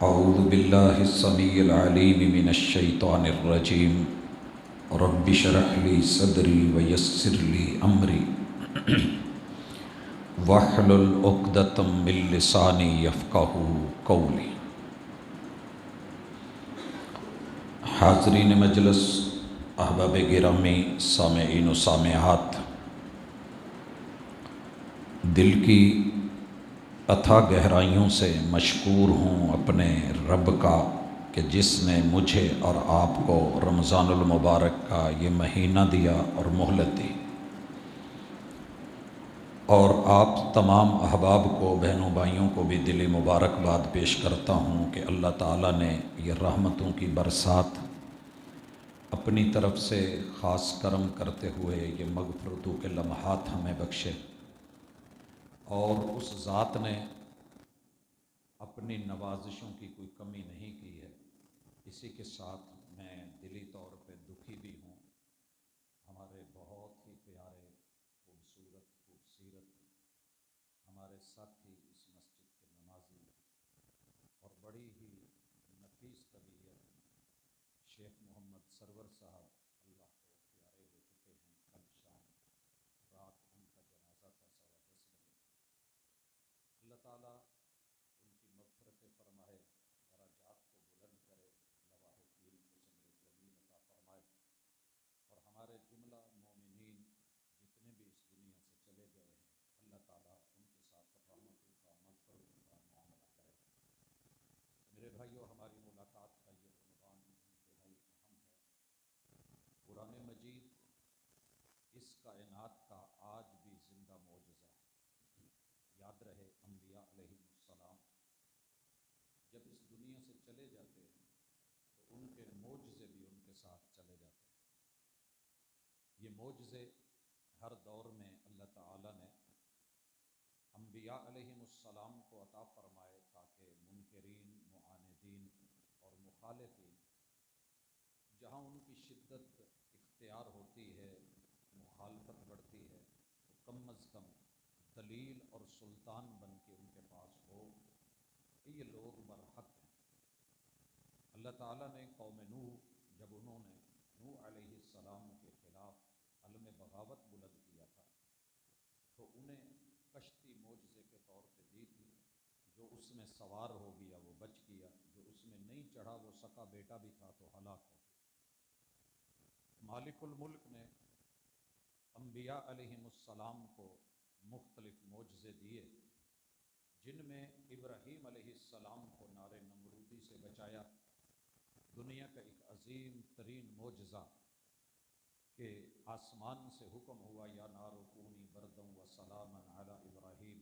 اعوذ باللہ السمیع العلیم من الشیطان الرجیم رب اشرح لی صدری ویسر لی امری واحلل عقدۃ من لسانی یفقہوا قولی۔ حاضرین مجلس، احباب گرامی، سامعین و سامعات، دل کی اتھا گہرائیوں سے مشکور ہوں اپنے رب کا کہ جس نے مجھے اور آپ کو رمضان المبارک کا یہ مہینہ دیا اور مہلت دی، اور آپ تمام احباب کو، بہنوں بھائیوں کو بھی دلی مبارکباد پیش کرتا ہوں کہ اللہ تعالیٰ نے یہ رحمتوں کی برسات اپنی طرف سے خاص کرم کرتے ہوئے یہ مغفرتوں کے لمحات ہمیں بخشے، اور اس ذات نے اپنی نوازشوں کی کوئی کمی نہیں کی ہے۔ اسی کے ساتھ میں دلی طور پہ دکھی بھی ہوں۔ ہمارے بہت ہی پیارے، خوبصورت ہمارے ساتھی، اس مسجد کے نمازی اور بڑی ہی نفیس طبیعت شیخ محمد سرور صاحب اللہ کو پیارے ہو چکے ہیں۔ کل شام رات ان کا جنازہ تھا 10:15 بجے۔ اللہ تعالیٰ ان کی مغفرت فرمائے، درجات کو بلند کرے، لواحقین کو صبر جمیل عطا فرمائے، اور ہمارے جملہ مومنین جتنے بھی اس دنیا سے چلے گئے ہیں اللہ تعالیٰ ان کے ساتھ رحمتوں کا، مغفرتوں کا معاملہ کرے۔ میرے بھائیو، ہماری ملاقات کا یہ عنوان انتہائی اہم ہے۔ قرآن مجید اس کائنات کا آج بھی زندہ معجزہ ہے۔ یاد رہے، انبیاء علیہ السلام جب اس دنیا سے چلے جاتے ہیں تو ان کے معجزے بھی ان کے ساتھ چلے جاتے ہیں۔ یہ معجزے ہر دور میں اللہ تعالیٰ نے انبیاء علیہ السلام کو عطا فرمائے تاکہ منکرین، معاندین اور مخالفین جہاں ان کی شدت اختیار ہوتی ہے، مخالفت بڑھتی ہے، تو کم از کم دلیل اور سلطان بن کے ان کے پاس ہو کہ یہ لوگ برحق ہیں۔ اللہ تعالیٰ نے قوم نوح، جب انہوں نے نوح علیہ السلام کے خلاف علم بغاوت بلند کیا تھا تو انہیں کشتی معجزے کے طور پہ دی تھی۔ جو اس میں سوار ہو گیا وہ بچ گیا، جو اس میں نہیں چڑھا وہ سکا بیٹا بھی تھا تو ہلاک ہو گیا۔ مالک الملک نے انبیاء علیہ السلام کو مختلف معجزے دیے، جن میں ابراہیم علیہ السلام کو نار نمرودی سے بچایا۔ دنیا کا ایک عظیم ترین معجزہ کہ آسمان سے حکم ہوا یا نار کونی بردًا وسلاما علی ابراہیم،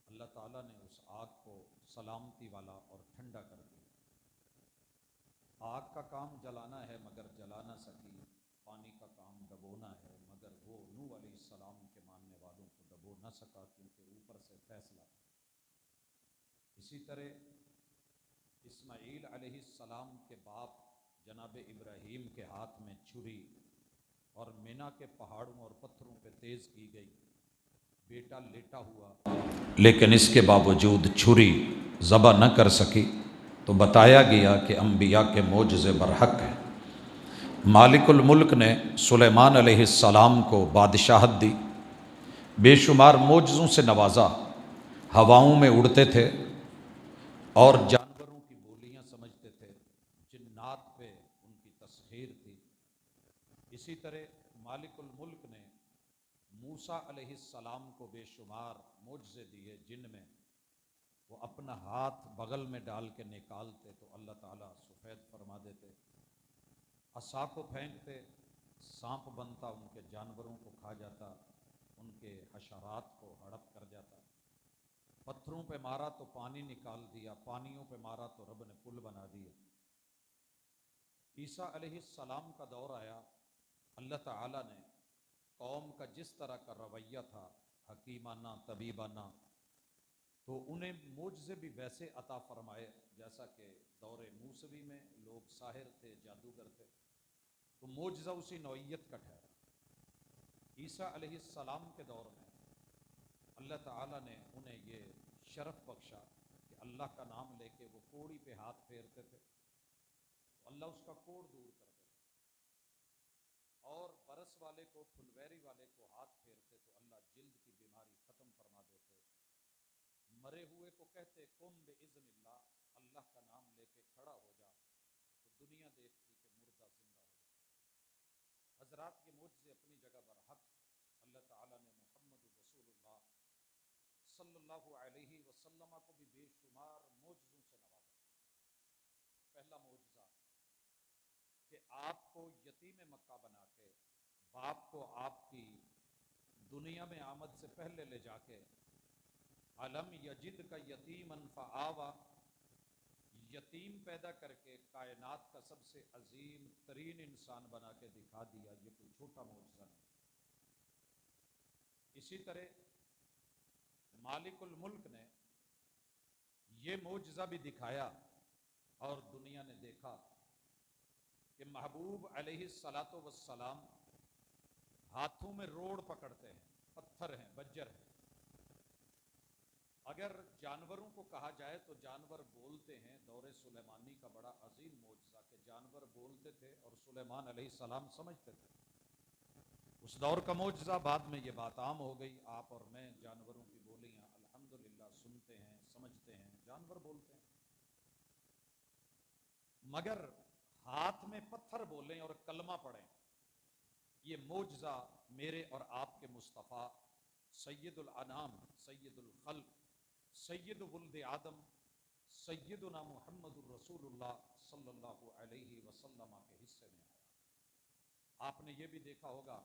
اللہ تعالیٰ نے اس آگ کو سلامتی والا اور ٹھنڈا کر دیا۔ آگ کا کام جلانا ہے مگر جلا نہ سکی، پانی کا کام ڈبونا ہے مگر وہ نوح علیہ السلام کے ماننے والوں کو ڈبو نہ سکا کیونکہ اوپر سے فیصلہ تھا۔ اسی طرح اسماعیل علیہ السلام کے باپ جناب ابراہیم کے ہاتھ میں چھری اور مینا کے پہاڑوں اور پتھروں پہ تیز کی گئی، بیٹا لیٹا ہوا لیکن اس کے باوجود چھری ذبح نہ کر سکی، تو بتایا گیا کہ انبیاء کے معجزے برحق ہیں۔ مالک الملک نے سلیمان علیہ السلام کو بادشاہت دی، بے شمار معجزوں سے نوازا۔ ہواؤں میں اڑتے تھے اور جانوروں کی بولیاں سمجھتے تھے، جنات پہ ان کی تسخیر تھی۔ اسی طرح مالک الملک نے موسیٰ علیہ السلام کو بے شمار معجزے دیے، جن میں وہ اپنا ہاتھ بغل میں ڈال کے نکالتے تو اللہ تعالیٰ سفید فرما دیتے، عصا کو پھینکتے سانپ بنتا، ان کے جانوروں کو کھا جاتا، ان کے حشرات کو ہڑپ کر جاتا۔ پتھروں پہ مارا تو پانی نکال دیا، پانیوں پہ مارا تو رب نے پل بنا دیا۔ عیسیٰ علیہ السلام کا دور آیا، اللہ تعالیٰ نے قوم کا جس طرح کا رویہ تھا، حکیمانہ، طبیبانہ، تو انہیں معجزے بھی ویسے عطا فرمائے جیسا کہ دور موسوی میں لوگ ساحر تھے، جادوگر تھے، تو معجزہ اسی نوعیت کا ٹھہرا۔ عیسیٰ علیہ السلام کے دور میں اللہ تعالیٰ نے انہیں یہ شرف بخشا کہ اللہ کا نام لے کے وہ کوڑی پہ ہاتھ پھیرتے تھے تو اللہ اس کا کوڑ دور کر دیتا، اور برس والے کو، پھلویری والے کو ہاتھ پھیرتے تو اللہ جلد کی بیماری ختم فرما دیتے۔ مرے ہوئے کو کہتے قم باذن اللہ، اللہ کا نام لے کے کھڑا ہو جا، تو دنیا دیکھتی کہ مردہ زندہ ہو جاتا۔ حضرات یہ معجزے اپنی جگہ پر حق، اللہ تعالیٰ نے محمد رسول اللہ صلی اللہ علیہ وسلم کو بھی بے شمار معجزوں سے نوازا۔ پہلا معجزہ کہ آپ کو یتیم مکہ بنا کے، باپ کو آپ کی دنیا میں آمد سے پہلے لے جا کے علم یجد کا یتیمن فآوا، یتیم پیدا کر کے کائنات کا سب سے عظیم ترین انسان بنا کے دکھا دیا، یہ کوئی چھوٹا معجزہ نہیں۔ اسی طرح مالک الملک نے یہ معجزہ بھی دکھایا اور دنیا نے دیکھا کہ محبوب علیہ الصلاۃ والسلام ہاتھوں میں روڑ پکڑتے ہیں، پتھر ہیں، بجر ہیں۔ اگر جانوروں کو کہا جائے تو جانور بولتے ہیں، دور سلیمانی کا بڑا عظیم معجزہ کہ جانور بولتے تھے اور سلیمان علیہ السلام سمجھتے تھے۔ اس دور کا معجزہ، بعد میں یہ بات عام ہو گئی، آپ اور میں جانوروں کی بولیاں الحمدللہ سنتے ہیں، سمجھتے ہیں، جانور بولتے ہیں۔ مگر ہاتھ میں پتھر بولیں اور کلمہ پڑھیں، یہ معجزہ میرے اور آپ کے مصطفیٰ سید الانام، سید الخلق، سید ولد آدم، سیدنا محمد الرسول اللہ صلی اللہ علیہ وسلم کے حصے میں آیا۔ آپ نے یہ بھی دیکھا ہوگا،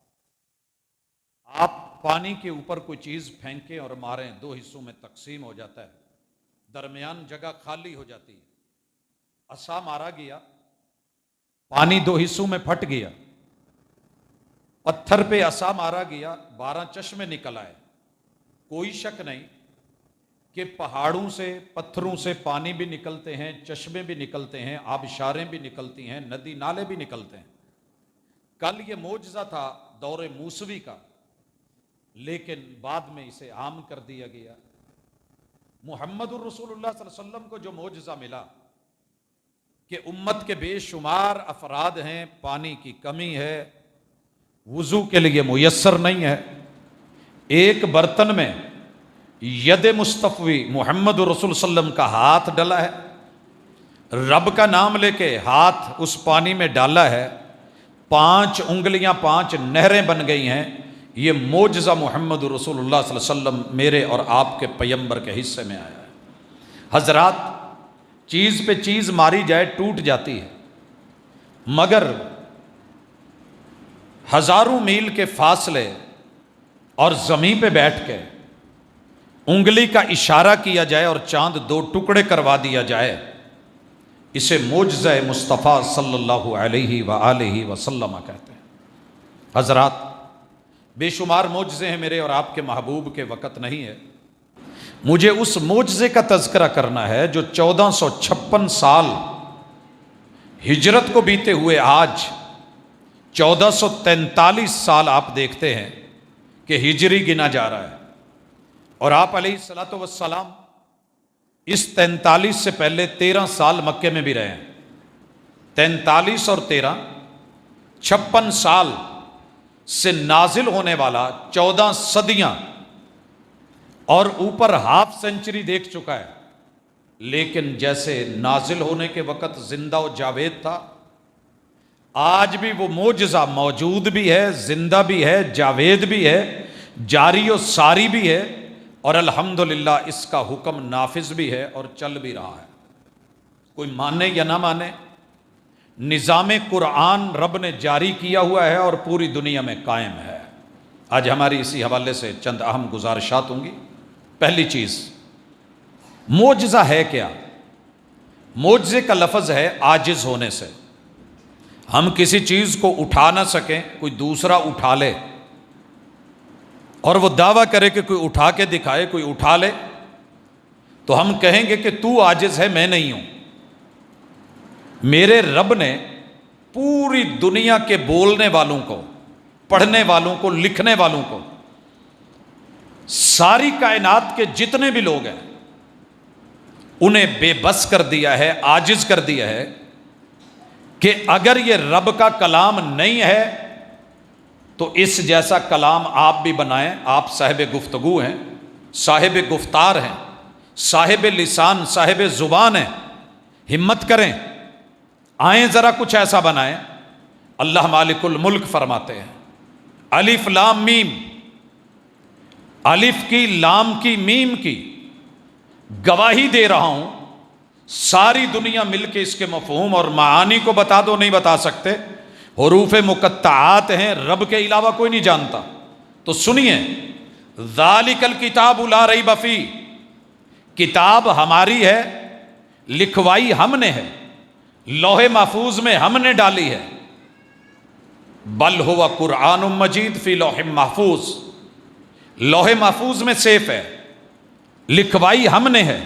آپ پانی کے اوپر کوئی چیز پھینکیں اور ماریں، دو حصوں میں تقسیم ہو جاتا ہے، درمیان جگہ خالی ہو جاتی ہے۔ عصا مارا گیا، پانی دو حصوں میں پھٹ گیا، پتھر پہ عصا مارا گیا، 12 چشمے نکل آئے۔ کوئی شک نہیں کہ پہاڑوں سے، پتھروں سے پانی بھی نکلتے ہیں، چشمے بھی نکلتے ہیں، آبشاریں بھی نکلتی ہیں، ندی نالے بھی نکلتے ہیں۔ کل یہ معجزہ تھا دور موسوی کا، لیکن بعد میں اسے عام کر دیا گیا۔ محمد الرسول اللہ صلی اللہ علیہ وسلم کو جو معجزہ ملا کہ امت کے بے شمار افراد ہیں، پانی کی کمی ہے، وضو کے لیے میسر نہیں ہے، ایک برتن میں ید مصطفی محمد الرسول صلی اللہ علیہ وسلم کا ہاتھ ڈلا ہے، رب کا نام لے کے ہاتھ اس پانی میں ڈالا ہے، 5 انگلیاں 5 نہریں بن گئی ہیں۔ یہ معجزہ محمد رسول اللہ صلی اللہ علیہ وسلم میرے اور آپ کے پیمبر کے حصے میں آیا ہے۔ حضرات، چیز پہ چیز ماری جائے ٹوٹ جاتی ہے، مگر ہزاروں میل کے فاصلے اور زمین پہ بیٹھ کے انگلی کا اشارہ کیا جائے اور چاند 2 ٹکڑے کروا دیا جائے، اسے معجزہ مصطفیٰ صلی اللہ علیہ وآلہ وسلم کہتے ہیں۔ حضرات، بے شمار معجزے ہیں میرے اور آپ کے محبوب کے، وقت نہیں ہے۔ مجھے اس معجزے کا تذکرہ کرنا ہے جو 1456 سال ہجرت کو بیتے ہوئے آج 1443 سال آپ دیکھتے ہیں کہ ہجری گنا جا رہا ہے، اور آپ علیہ الصلاۃ والسلام اس 43 سے پہلے 13 سال مکے میں بھی رہے ہیں۔ 43 اور 13 56 سال سے نازل ہونے والا 14 صدیاں اور اوپر ہاف سینچری دیکھ چکا ہے، لیکن جیسے نازل ہونے کے وقت زندہ و جاوید تھا، آج بھی وہ معجزہ موجود بھی ہے، زندہ بھی ہے، جاوید بھی ہے، جاری و ساری بھی ہے، اور الحمدللہ اس کا حکم نافذ بھی ہے اور چل بھی رہا ہے۔ کوئی مانے یا نہ مانے، نظام قرآن رب نے جاری کیا ہوا ہے اور پوری دنیا میں قائم ہے۔ آج ہماری اسی حوالے سے چند اہم گزارشات ہوں گی۔ پہلی چیز، معجزہ ہے کیا؟ معجزے کا لفظ ہے عاجز ہونے سے۔ ہم کسی چیز کو اٹھا نہ سکیں، کوئی دوسرا اٹھا لے، اور وہ دعویٰ کرے کہ کوئی اٹھا کے دکھائے، کوئی اٹھا لے، تو ہم کہیں گے کہ تو عاجز ہے، میں نہیں ہوں۔ میرے رب نے پوری دنیا کے بولنے والوں کو، پڑھنے والوں کو، لکھنے والوں کو، ساری کائنات کے جتنے بھی لوگ ہیں، انہیں بے بس کر دیا ہے، عاجز کر دیا ہے کہ اگر یہ رب کا کلام نہیں ہے تو اس جیسا کلام آپ بھی بنائیں۔ آپ صاحب گفتگو ہیں، صاحب گفتار ہیں، صاحب لسان، صاحب زبان ہیں، ہمت کریں، آئیں ذرا کچھ ایسا بنائیں۔ اللہ مالک الملک فرماتے ہیں الف لام میم، الف کی، لام کی، میم کی گواہی دے رہا ہوں، ساری دنیا مل کے اس کے مفہوم اور معانی کو بتا دو، نہیں بتا سکتے، حروف مقطعات ہیں، رب کے علاوہ کوئی نہیں جانتا۔ تو سنیے، ذالک الکتاب لا ریب فیہ، کتاب ہماری ہے، لکھوائی ہم نے ہے، لوح محفوظ میں ہم نے ڈالی ہے، بل ہوا قرآن مجید فی لوح محفوظ، لوح محفوظ میں سیف ہے، لکھوائی ہم نے ہے،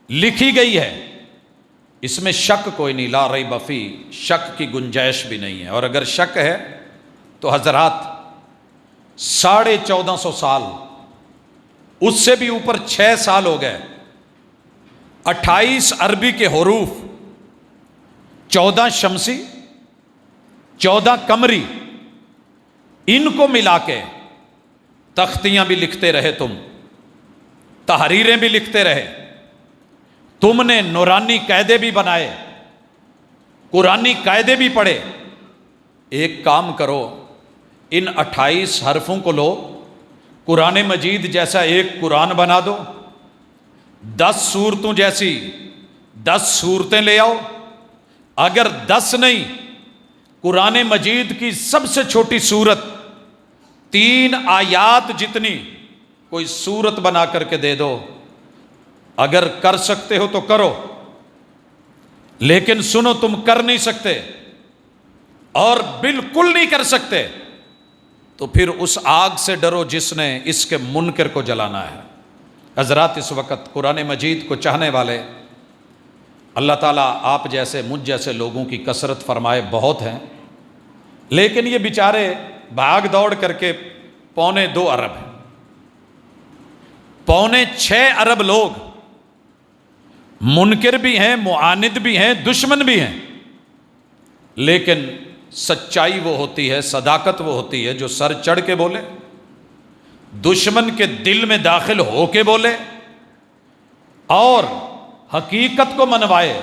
لکھی گئی ہے، اس میں شک کوئی نہیں، لا ریب فیہ، شک کی گنجائش بھی نہیں ہے۔ اور اگر شک ہے تو حضرات 1450 سال، اس سے بھی اوپر 6 سال ہو گئے، 28 عربی کے حروف، 14 شمسی، 14 قمری، ان کو ملا کے تختیاں بھی لکھتے رہے تم، تحریریں بھی لکھتے رہے، تم نے نورانی قاعدے بھی بنائے، قرآنی قاعدے بھی پڑھے۔ ایک کام کرو، ان 28 حرفوں کو لو، قرآن مجید جیسا ایک قرآن بنا دو، 10 سورتوں جیسی 10 سورتیں لے آؤ، اگر 10 نہیں، قرآن مجید کی سب سے چھوٹی سورت 3 آیات جتنی کوئی سورت بنا کر کے دے دو، اگر کر سکتے ہو تو کرو، لیکن سنو، تم کر نہیں سکتے اور بالکل نہیں کر سکتے تو پھر اس آگ سے ڈرو جس نے اس کے منکر کو جلانا ہے۔ حضرات، اس وقت قرآن مجید کو چاہنے والے اللہ تعالیٰ آپ جیسے، مجھ جیسے لوگوں کی کثرت فرمائے، بہت ہیں، لیکن یہ بیچارے بھاگ دوڑ کر کے 2.25 ارب ہیں، 6.25 ارب لوگ منکر بھی ہیں، معاند بھی ہیں، دشمن بھی ہیں، لیکن سچائی وہ ہوتی ہے، صداقت وہ ہوتی ہے جو سر چڑھ کے بولے، دشمن کے دل میں داخل ہو کے بولے اور حقیقت کو منوائے۔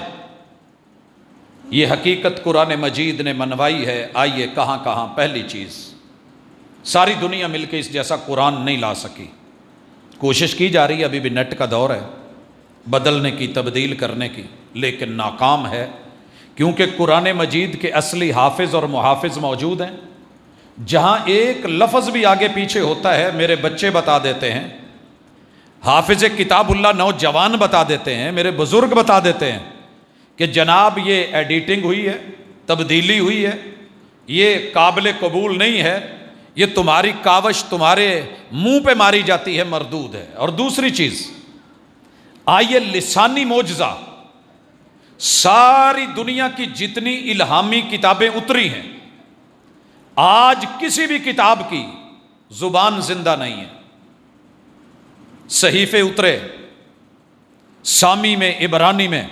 یہ حقیقت قرآن مجید نے منوائی ہے۔ آئیے کہاں کہاں، پہلی چیز، ساری دنیا مل کے اس جیسا قرآن نہیں لا سکی، کوشش کی جا رہی ہے، ابھی بھی نیٹ کا دور ہے، بدلنے کی، تبدیل کرنے کی، لیکن ناکام ہے، کیونکہ قرآن مجید کے اصلی حافظ اور محافظ موجود ہیں۔ جہاں ایک لفظ بھی آگے پیچھے ہوتا ہے، میرے بچے بتا دیتے ہیں، حافظ کتاب اللہ نوجوان بتا دیتے ہیں، میرے بزرگ بتا دیتے ہیں کہ جناب یہ ایڈیٹنگ ہوئی ہے، تبدیلی ہوئی ہے، یہ قابل قبول نہیں ہے، یہ تمہاری کاوش تمہارے منہ پہ ماری جاتی ہے، مردود ہے۔ اور دوسری چیز، آئیے لسانی معجزہ، ساری دنیا کی جتنی الہامی کتابیں اتری ہیں، آج کسی بھی کتاب کی زبان زندہ نہیں ہے۔ صحیفے اترے، سامی میں، عبرانی میں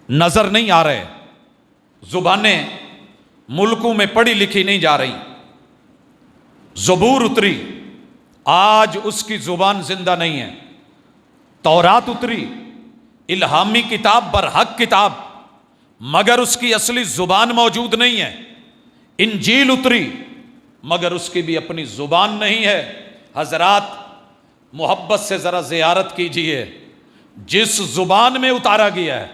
نظر نہیں آ رہے، زبانیں ملکوں میں پڑھی لکھی نہیں جا رہی، زبور اتری، آج اس کی زبان زندہ نہیں ہے، تورات اتری، الہامی کتاب، برحق کتاب، مگر اس کی اصلی زبان موجود نہیں ہے، انجیل اتری مگر اس کی بھی اپنی زبان نہیں ہے۔ حضرات، محبت سے ذرا زیارت کیجئے، جس زبان میں اتارا گیا ہے،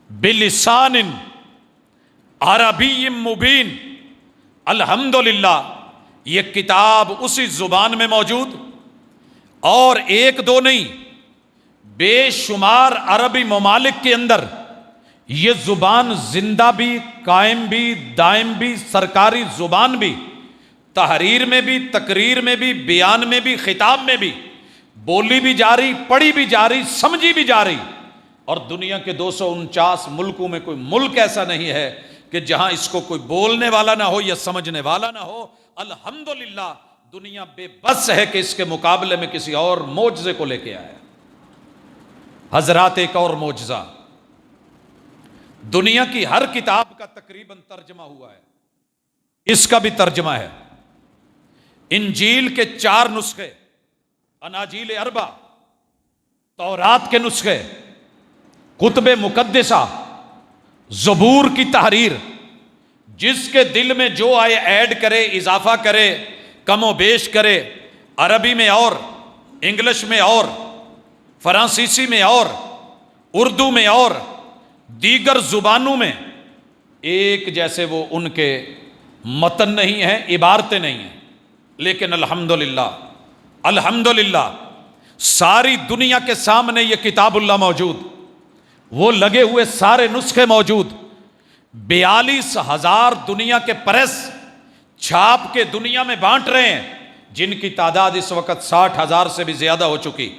بلسان عربی مبین، الحمدللہ یہ کتاب اسی زبان میں موجود، اور ایک دو نہیں، بے شمار عربی ممالک کے اندر یہ زبان زندہ بھی، قائم بھی، دائم بھی، سرکاری زبان بھی، تحریر میں بھی، تقریر میں بھی، بیان میں بھی، خطاب میں بھی، بولی بھی جاری، پڑھی بھی جاری، سمجھی بھی جاری۔ اور دنیا کے 249 ملکوں میں کوئی ملک ایسا نہیں ہے کہ جہاں اس کو کوئی بولنے والا نہ ہو یا سمجھنے والا نہ ہو۔ الحمدللہ دنیا بے بس ہے کہ اس کے مقابلے میں کسی اور معجزے کو لے کے آیا۔ حضرات ایک اور معجزہ، دنیا کی ہر کتاب کا تقریباً ترجمہ ہوا ہے، اس کا بھی ترجمہ ہے۔ انجیل کے 4 نسخے، اناجیل اربع، تورات کے نسخے، کتب مقدسہ، زبور کی تحریر، جس کے دل میں جو آئے ایڈ کرے، اضافہ کرے، کم و بیش کرے، عربی میں اور، انگلش میں اور، فرانسیسی میں اور، اردو میں اور، دیگر زبانوں میں ایک جیسے وہ ان کے متن نہیں ہیں، عبارتیں نہیں ہیں، لیکن الحمدللہ ساری دنیا کے سامنے یہ کتاب اللہ موجود، وہ لگے ہوئے سارے نسخے موجود، 42,000 دنیا کے پریس چھاپ کے دنیا میں بانٹ رہے ہیں، جن کی تعداد اس وقت 60,000 سے بھی زیادہ ہو چکی۔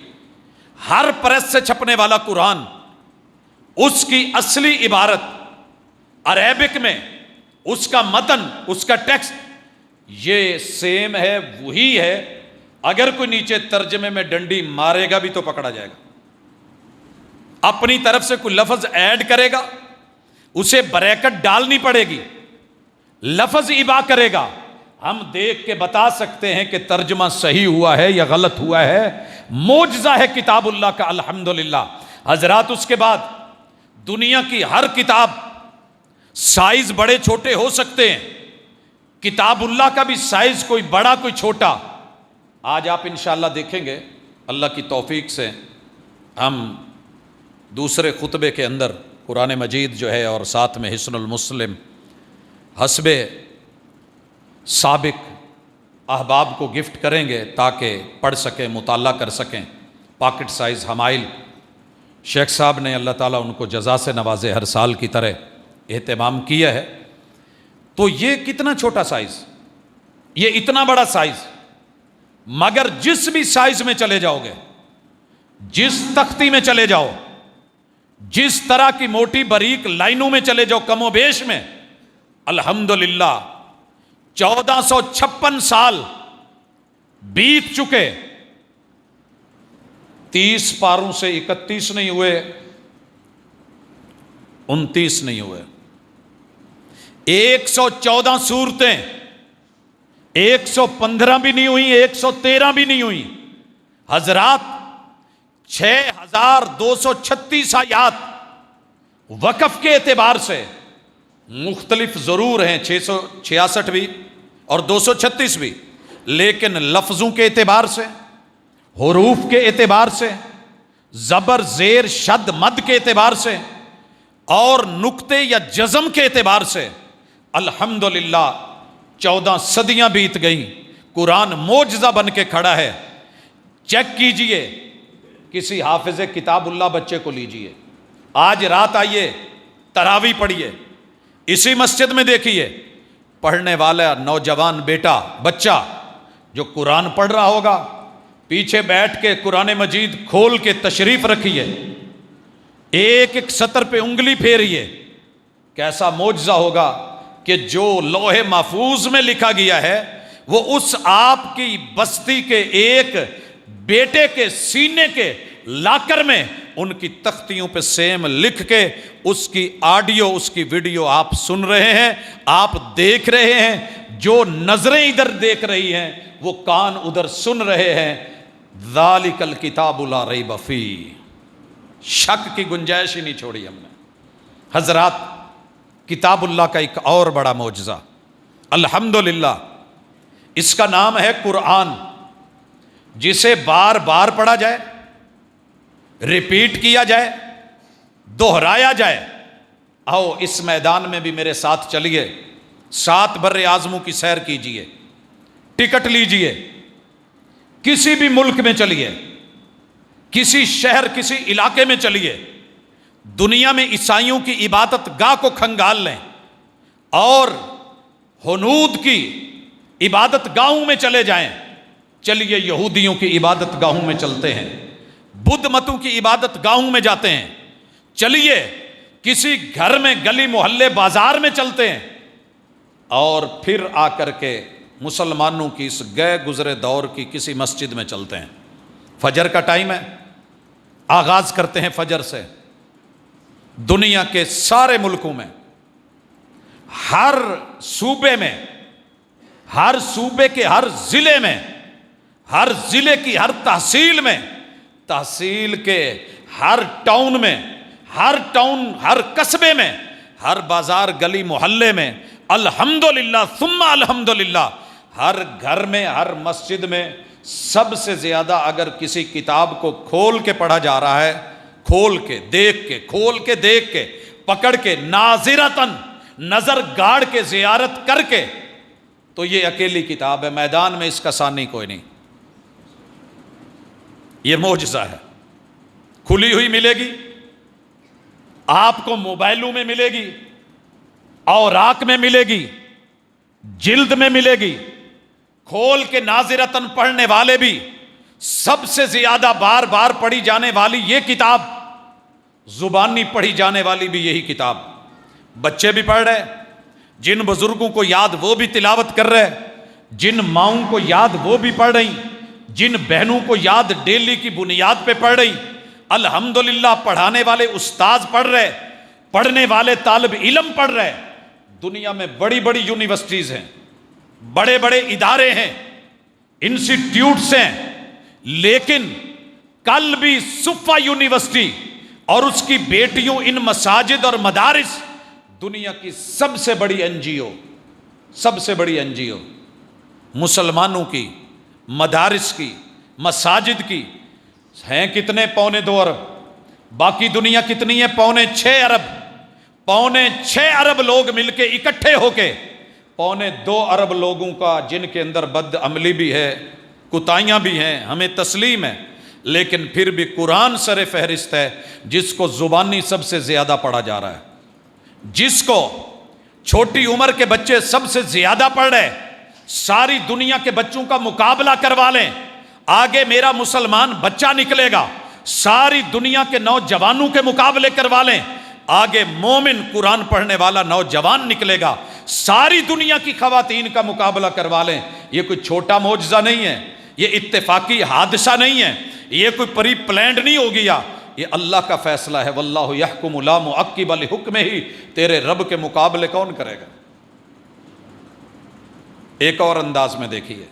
ہر پریس سے چھپنے والا قرآن، اس کی اصلی عبارت عربک میں، اس کا متن، اس کا ٹیکسٹ یہ سیم ہے، وہی ہے۔ اگر کوئی نیچے ترجمے میں ڈنڈی مارے گا بھی تو پکڑا جائے گا، اپنی طرف سے کوئی لفظ ایڈ کرے گا اسے بریکٹ ڈالنی پڑے گی، لفظ ابا کرے گا، ہم دیکھ کے بتا سکتے ہیں کہ ترجمہ صحیح ہوا ہے یا غلط ہوا ہے۔ معجزہ ہے کتاب اللہ کا، الحمدللہ۔ حضرات اس کے بعد دنیا کی ہر کتاب، سائز بڑے چھوٹے ہو سکتے ہیں، کتاب اللہ کا بھی سائز کوئی بڑا کوئی چھوٹا۔ آج آپ انشاءاللہ دیکھیں گے، اللہ کی توفیق سے ہم دوسرے خطبے کے اندر قرآن مجید جو ہے اور ساتھ میں حصن المسلم حسب سابق احباب کو گفٹ کریں گے تاکہ پڑھ سکیں، مطالعہ کر سکیں۔ پاکٹ سائز حمائل شیخ صاحب نے، اللہ تعالیٰ ان کو جزا سے نوازے، ہر سال کی طرح اہتمام کیا ہے۔ تو یہ کتنا چھوٹا سائز، یہ اتنا بڑا سائز، مگر جس بھی سائز میں چلے جاؤ گے، جس تختی میں چلے جاؤ، جس طرح کی موٹی باریک لائنوں میں چلے جاؤ، کم و بیش میں، الحمدللہ 1456 سال بیت چکے، 30 پاروں سے 31 نہیں ہوئے، 29 نہیں ہوئے، 114 سورتیں، 115 بھی نہیں ہوئی، 113 بھی نہیں ہوئی۔ حضرات 6236 آیات وقف کے اعتبار سے مختلف ضرور ہیں، 666 بھی اور 236 بھی، لیکن لفظوں کے اعتبار سے، حروف کے اعتبار سے، زبر زیر شد مد کے اعتبار سے اور نقطے یا جزم کے اعتبار سے الحمدللہ 14 صدیاں بیت گئیں، قرآن معجزہ بن کے کھڑا ہے۔ چیک کیجئے، کسی حافظ کتاب اللہ بچے کو لیجئے، آج رات آئیے تراویح پڑھیے، اسی مسجد میں دیکھیے، پڑھنے والا نوجوان بیٹا بچہ جو قرآن پڑھ رہا ہوگا، پیچھے بیٹھ کے قرآن مجید کھول کے تشریف رکھیے، ایک ایک سطر پہ انگلی پھیریے، کیسا معجزہ ہوگا کہ جو لوح محفوظ میں لکھا گیا ہے وہ اس آپ کی بستی کے ایک بیٹے کے سینے کے لاکر میں ان کی تختیوں پہ سیم لکھ کے اس کی آڈیو، اس کی ویڈیو آپ سن رہے ہیں، آپ دیکھ رہے ہیں، جو نظریں ادھر دیکھ رہی ہیں وہ کان ادھر سن رہے ہیں۔ ذالک الکتاب لا ریب فیہ، شک کی گنجائش ہی نہیں چھوڑی ہم نے۔ حضرات کتاب اللہ کا ایک اور بڑا معجزہ الحمدللہ، اس کا نام ہے قرآن، جسے بار بار پڑھا جائے، ریپیٹ کیا جائے، دہرایا جائے۔ آؤ اس میدان میں بھی میرے ساتھ چلیے، 7 بر اعظموں کی سیر کیجئے، ٹکٹ لیجئے، کسی بھی ملک میں چلیے، کسی شہر، کسی علاقے میں چلیے، دنیا میں عیسائیوں کی عبادت گاہ کو کھنگال لیں اور ہنود کی عبادت گاہوں میں چلے جائیں، چلیے یہودیوں کی عبادت گاہوں میں چلتے ہیں، بدھ متوں کی عبادت گاہوں میں جاتے ہیں، چلیے کسی گھر میں گلی محلے بازار میں چلتے ہیں، اور پھر آ کر کے مسلمانوں کی اس گئے گزرے دور کی کسی مسجد میں چلتے ہیں۔ فجر کا ٹائم ہے، آغاز کرتے ہیں فجر سے، دنیا کے سارے ملکوں میں، ہر صوبے میں، ہر صوبے کے ہر ضلع میں، ہر ضلع کی ہر تحصیل میں، تحصیل کے ہر ٹاؤن میں، ہر ٹاؤن، ہر قصبے میں، ہر بازار گلی محلے میں، الحمدللہ ثم الحمدللہ، ہر گھر میں، ہر مسجد میں سب سے زیادہ اگر کسی کتاب کو کھول کے پڑھا جا رہا ہے، کھول کے دیکھ کے، کھول کے دیکھ کے، پکڑ کے، ناظرتن، نظر گاڑ کے، زیارت کر کے، تو یہ اکیلی کتاب ہے، میدان میں اس کا ثانی کوئی نہیں۔ یہ معجزہ ہے، کھلی ہوئی ملے گی آپ کو، موبائلوں میں ملے گی، اوراق میں ملے گی، جلد میں ملے گی، کھول کے ناظرتن پڑھنے والے بھی، سب سے زیادہ بار بار پڑھی جانے والی یہ کتاب، زبانی پڑھی جانے والی بھی یہی کتاب، بچے بھی پڑھ رہے، جن بزرگوں کو یاد وہ بھی تلاوت کر رہے، جن ماؤں کو یاد وہ بھی پڑھ رہی، جن بہنوں کو یاد ڈیلی کی بنیاد پہ پڑھ رہی، الحمدللہ پڑھانے والے استاذ پڑھ رہے، پڑھنے والے طالب علم پڑھ رہے۔ دنیا میں بڑی بڑی یونیورسٹیز ہیں، بڑے بڑے ادارے ہیں، انسٹیٹیوٹس ہیں، لیکن کل بھی صفا یونیورسٹی اور اس کی بیٹیوں ان مساجد اور مدارس دنیا کی سب سے بڑی این جی او، سب سے بڑی این جی او، مسلمانوں کی، مدارس کی، مساجد کی ہیں کتنے؟ 2.25 ارب، باقی دنیا کتنی ہے؟ 6.25 ارب، 6.25 ارب لوگ مل کے اکٹھے ہو کے 2.25 ارب لوگوں کا، جن کے اندر بد عملی بھی ہے، کوتاہیاں بھی ہیں، ہمیں تسلیم ہے، لیکن پھر بھی قرآن سر فہرست ہے جس کو زبانی سب سے زیادہ پڑھا جا رہا ہے، جس کو چھوٹی عمر کے بچے سب سے زیادہ پڑھ رہے، ساری دنیا کے بچوں کا مقابلہ کروا لیں، آگے میرا مسلمان بچہ نکلے گا، ساری دنیا کے نوجوانوں کے مقابلے کروا لیں، آگے مومن قرآن پڑھنے والا نوجوان نکلے گا، ساری دنیا کی خواتین کا مقابلہ کروا لیں۔ یہ کوئی چھوٹا معجزہ نہیں ہے، یہ اتفاقی حادثہ نہیں ہے، یہ کوئی پری پلانڈ نہیں ہو گیا، یہ اللہ کا فیصلہ ہے۔ واللہ یحکم لا معقب لحکمہ، تیرے رب کے مقابلے کون کرے گا؟ ایک اور انداز میں دیکھیے،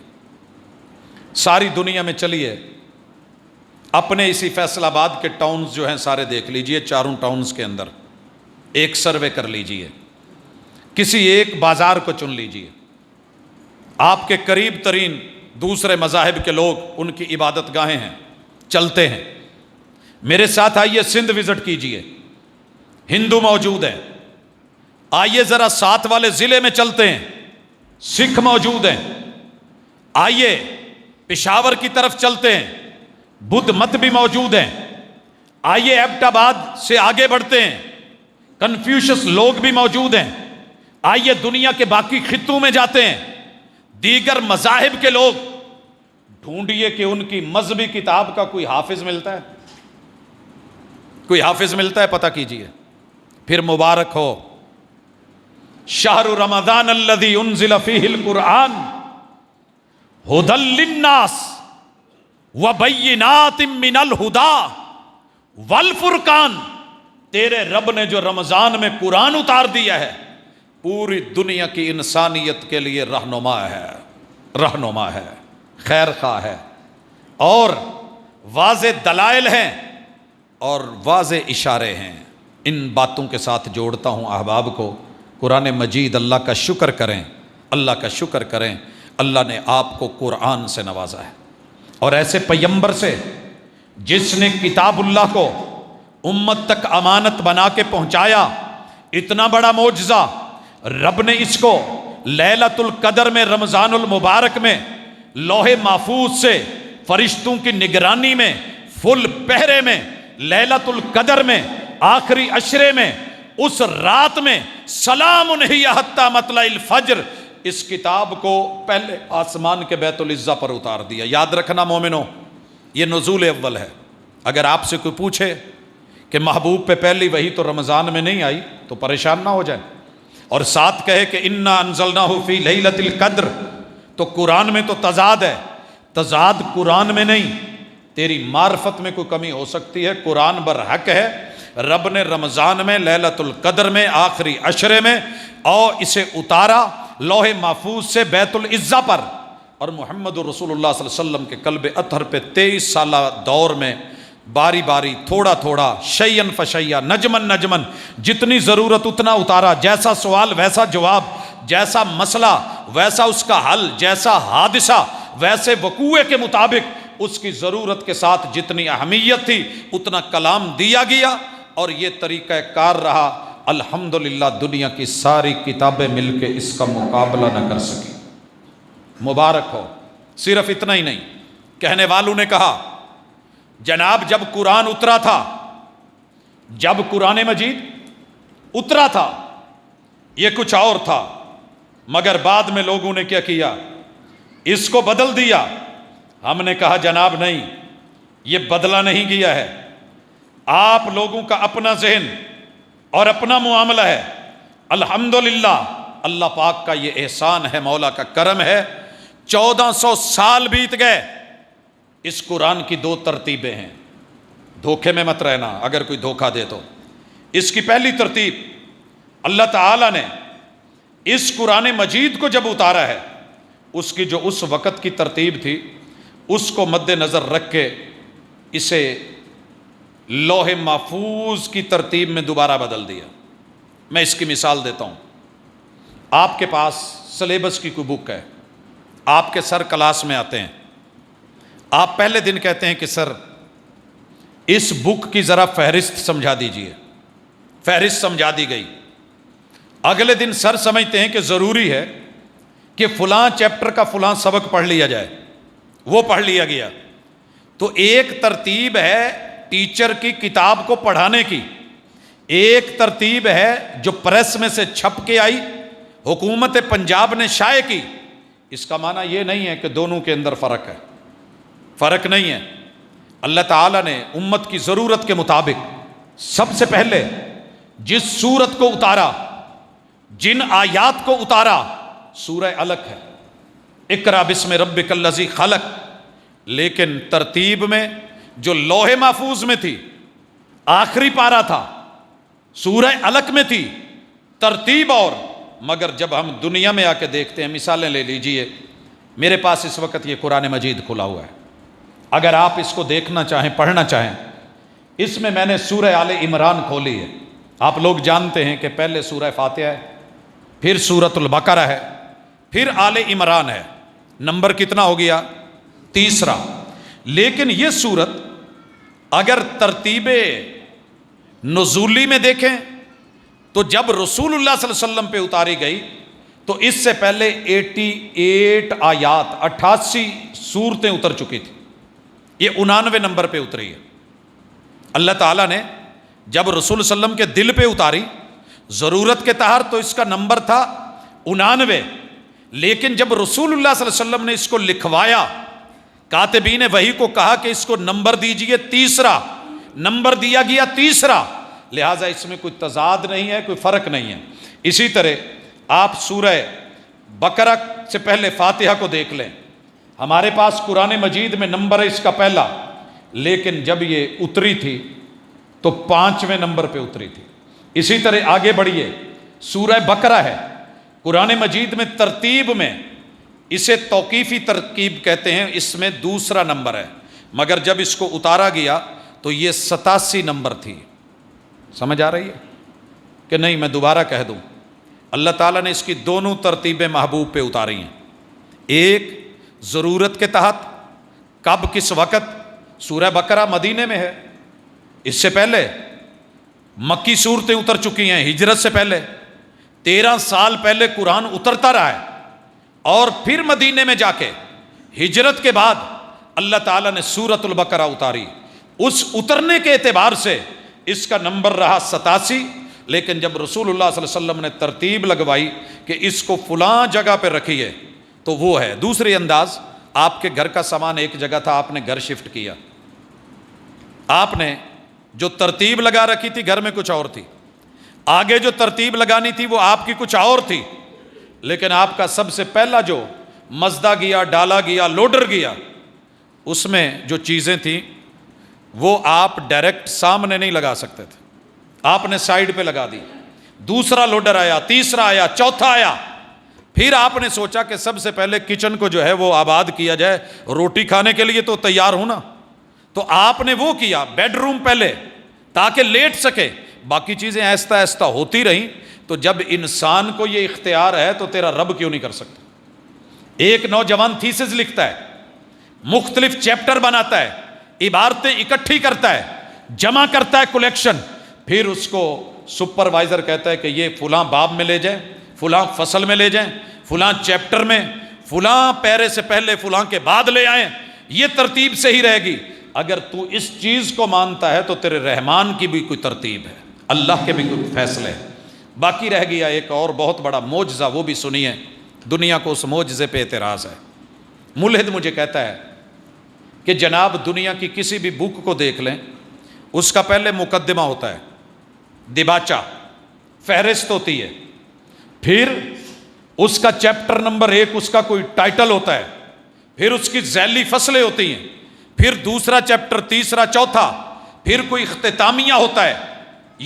ساری دنیا میں چلیے، اپنے اسی فیصل آباد کے ٹاؤنز جو ہیں سارے دیکھ لیجئے، چاروں ٹاؤنز کے اندر ایک سروے کر لیجئے، کسی ایک بازار کو چن لیجئے، آپ کے قریب ترین دوسرے مذاہب کے لوگ، ان کی عبادت گاہیں ہیں، چلتے ہیں، میرے ساتھ آئیے سندھ وزٹ کیجئے، ہندو موجود ہیں، آئیے ذرا ساتھ والے ضلع میں چلتے ہیں، سکھ موجود ہیں، آئیے پشاور کی طرف چلتے ہیں، بدھ مت بھی موجود ہیں، آئیے ایبٹ آباد سے آگے بڑھتے ہیں، کنفیوشس لوگ بھی موجود ہیں، آئیے دنیا کے باقی خطوں میں جاتے ہیں، دیگر مذاہب کے لوگ، ڈھونڈیے کہ ان کی مذہبی کتاب کا کوئی حافظ ملتا ہے، کوئی حافظ ملتا ہے؟ پتہ کیجئے، پھر مبارک ہو شہر رمضان الذی انزل فیہ القرآن ھدی للناس وبینات من الہدی والفرقان، تیرے رب نے جو رمضان میں قرآن اتار دیا ہے، پوری دنیا کی انسانیت کے لیے رہنما ہے، خیر خواہ ہے، اور واضح دلائل ہیں اور واضح اشارے ہیں۔ ان باتوں کے ساتھ جوڑتا ہوں احباب کو، قرآن مجید، اللہ کا شکر کریں، اللہ کا شکر کریں، اللہ نے آپ کو قرآن سے نوازا ہے، اور ایسے پیمبر سے جس نے کتاب اللہ کو امت تک امانت بنا کے پہنچایا، اتنا بڑا معجزہ، رب نے اس کو لیلۃ القدر میں، رمضان المبارک میں، لوح محفوظ سے فرشتوں کی نگرانی میں، فل پہرے میں، لیلۃ القدر میں، آخری عشرے میں، اس رات میں، سلام ہی حتی مطلع الفجر، اس کتاب کو پہلے آسمان کے بیت العزا پر اتار دیا۔ یاد رکھنا مومنو، یہ نزول اول ہے۔ اگر آپ سے کوئی پوچھے کہ محبوب پہ پہلی وحی تو رمضان میں نہیں آئی، تو پریشان نہ ہو جائے، اور ساتھ کہے کہ انا انزلناہ فی لیلۃ القدر، تو قرآن میں تو تضاد ہے، تضاد قرآن میں نہیں، تیری معرفت میں کوئی کمی ہو سکتی ہے، قرآن برحق ہے، رب نے رمضان میں لیلۃ القدر میں آخری عشرے میں اور اسے اتارا لوح محفوظ سے بیت العزہ پر، اور محمد رسول اللہ صلی اللہ علیہ وسلم کے قلب اطہر پہ 23 سالہ دور میں باری باری تھوڑا تھوڑا شیئن فشیّا نجمن نجمن جتنی ضرورت اتنا اتارا، جیسا سوال ویسا جواب، جیسا مسئلہ ویسا اس کا حل، جیسا حادثہ ویسے وقوع کے مطابق اس کی ضرورت کے ساتھ جتنی اہمیت تھی اتنا کلام دیا گیا، اور یہ طریقہ کار رہا۔ الحمدللہ دنیا کی ساری کتابیں مل کے اس کا مقابلہ نہ کر سکی، مبارک ہو۔ صرف اتنا ہی نہیں، کہنے والوں نے کہا جناب جب قرآن اترا تھا، جب قرآن مجید اترا تھا یہ کچھ اور تھا، مگر بعد میں لوگوں نے کیا کیا، اس کو بدل دیا۔ ہم نے کہا جناب نہیں، یہ بدلا نہیں گیا ہے، آپ لوگوں کا اپنا ذہن اور اپنا معاملہ ہے۔ الحمدللہ اللہ پاک کا یہ احسان ہے، مولا کا کرم ہے، 1400 سال بیت گئے، اس قرآن کی 2 ترتیبیں ہیں، دھوکے میں مت رہنا اگر کوئی دھوکہ دے تو۔ اس کی پہلی ترتیب، اللہ تعالیٰ نے اس قرآن مجید کو جب اتارا ہے، اس کی جو اس وقت کی ترتیب تھی اس کو مد نظر رکھ کے اسے لوح محفوظ کی ترتیب میں دوبارہ بدل دیا۔ میں اس کی مثال دیتا ہوں۔ آپ کے پاس سلیبس کی کوئی بک ہے، آپ کے سر کلاس میں آتے ہیں، آپ پہلے دن کہتے ہیں کہ سر اس بک کی ذرا فہرست سمجھا دیجئے، فہرست سمجھا دی گئی۔ اگلے دن سر سمجھتے ہیں کہ ضروری ہے کہ فلاں چیپٹر کا فلاں سبق پڑھ لیا جائے، وہ پڑھ لیا گیا۔ تو ایک ترتیب ہے ٹیچر کی کتاب کو پڑھانے کی، ایک ترتیب ہے جو پریس میں سے چھپ کے آئی، حکومت پنجاب نے شائع کی۔ اس کا معنی یہ نہیں ہے کہ دونوں کے اندر فرق ہے، فرق نہیں ہے۔ اللہ تعالیٰ نے امت کی ضرورت کے مطابق سب سے پہلے جس سورت کو اتارا، جن آیات کو اتارا، سورہ علق ہے، اقرا بسم ربک الذی خلق، لیکن ترتیب میں جو لوح محفوظ میں تھی آخری پارہ تھا، سورہ علق میں تھی، ترتیب اور۔ مگر جب ہم دنیا میں آ کے دیکھتے ہیں، مثالیں لے لیجئے، میرے پاس اس وقت یہ قرآن مجید کھلا ہوا ہے، اگر آپ اس کو دیکھنا چاہیں پڑھنا چاہیں، اس میں نے سورہ آل عمران کھولی ہے۔ آپ لوگ جانتے ہیں کہ پہلے سورہ فاتحہ ہے، پھر سورۃ البقرہ ہے، پھر آل عمران ہے، نمبر کتنا ہو گیا؟ 3۔ لیکن یہ سورت اگر ترتیب نزولی میں دیکھیں تو جب رسول اللہ صلی اللہ علیہ وسلم پہ اتاری گئی تو اس سے پہلے 88 آیات 88 سورتیں اتر چکی تھی، یہ 99 نمبر پہ اتری ہے۔ اللہ تعالیٰ نے جب رسول صلی اللہ علیہ وسلم کے دل پہ اتاری ضرورت کے تحت تو اس کا نمبر تھا 99، لیکن جب رسول اللہ صلی اللہ علیہ وسلم نے اس کو لکھوایا، کاتبین وحی کو کہا کہ اس کو نمبر دیجئے 3، نمبر دیا گیا 3، لہٰذا اس میں کوئی تضاد نہیں ہے، کوئی فرق نہیں ہے۔ اسی طرح آپ سورہ بقرہ سے پہلے فاتحہ کو دیکھ لیں، ہمارے پاس قرآن مجید میں نمبر ہے اس کا پہلا، لیکن جب یہ اتری تھی تو 5ویں نمبر پہ اتری تھی۔ اسی طرح آگے بڑھیے، سورہ بقرہ ہے، قرآن مجید میں ترتیب میں اسے توقیفی ترکیب کہتے ہیں، اس میں 2 نمبر ہے، مگر جب اس کو اتارا گیا تو یہ 87 نمبر تھی۔ سمجھ آ رہی ہے کہ نہیں؟ میں دوبارہ کہہ دوں، اللہ تعالیٰ نے اس کی دونوں ترتیبیں محبوب پہ اتاری ہیں، ایک ضرورت کے تحت، کب کس وقت۔ سورہ بقرہ مدینے میں ہے، اس سے پہلے مکی صورتیں اتر چکی ہیں، ہجرت سے پہلے 13 سال پہلے قرآن اترتا رہا ہے، اور پھر مدینے میں جا کے ہجرت کے بعد اللہ تعالیٰ نے سورۃ البقرہ اتاری۔ اس اترنے کے اعتبار سے اس کا نمبر رہا 87، لیکن جب رسول اللہ صلی اللہ علیہ وسلم نے ترتیب لگوائی کہ اس کو فلاں جگہ پہ رکھیے تو وہ ہے۔ دوسری انداز، آپ کے گھر کا سامان ایک جگہ تھا، آپ نے گھر شفٹ کیا، آپ نے جو ترتیب لگا رکھی تھی گھر میں کچھ اور تھی، آگے جو ترتیب لگانی تھی وہ آپ کی کچھ اور تھی، لیکن آپ کا سب سے پہلا جو مزدہ گیا، ڈالا گیا، لوڈر گیا، اس میں جو چیزیں تھیں وہ آپ ڈائریکٹ سامنے نہیں لگا سکتے تھے، آپ نے سائڈ پہ لگا دی، دوسرا لوڈر آیا، تیسرا آیا، چوتھا آیا، پھر آپ نے سوچا کہ سب سے پہلے کچن کو جو ہے وہ آباد کیا جائے، روٹی کھانے کے لیے تو تیار ہوں نا، تو آپ نے وہ کیا، بیڈ روم پہلے تاکہ لیٹ سکے، باقی چیزیں آہستہ آہستہ ہوتی رہیں۔ تو جب انسان کو یہ اختیار ہے تو تیرا رب کیوں نہیں کر سکتا؟ ایک نوجوان تھیسس لکھتا ہے، مختلف چیپٹر بناتا ہے، عبارتیں اکٹھی کرتا ہے، جمع کرتا ہے کلیکشن، پھر اس کو سپروائزر کہتا ہے کہ یہ فلاں باب میں لے جائیں، فلاں فصل میں لے جائیں، فلاں چیپٹر میں، فلاں پیرے سے پہلے فلاں کے بعد لے آئیں، یہ ترتیب صحیح رہے گی۔ اگر تو اس چیز کو مانتا ہے تو تیرے رحمان کی بھی کوئی ترتیب ہے، اللہ کے بھی کوئی فیصلے ہیں۔ باقی رہ گیا ایک اور بہت بڑا معجزہ، وہ بھی سنیے، دنیا کو اس معجزے پہ اعتراض ہے۔ ملحد مجھے کہتا ہے کہ جناب دنیا کی کسی بھی بک کو دیکھ لیں، اس کا پہلے مقدمہ ہوتا ہے، دباچہ، فہرست ہوتی ہے، پھر اس کا چیپٹر نمبر 1 اس کا کوئی ٹائٹل ہوتا ہے، پھر اس کی ذیلی فصلیں ہوتی ہیں، پھر دوسرا چیپٹر، تیسرا، چوتھا، پھر کوئی اختتامیہ ہوتا ہے،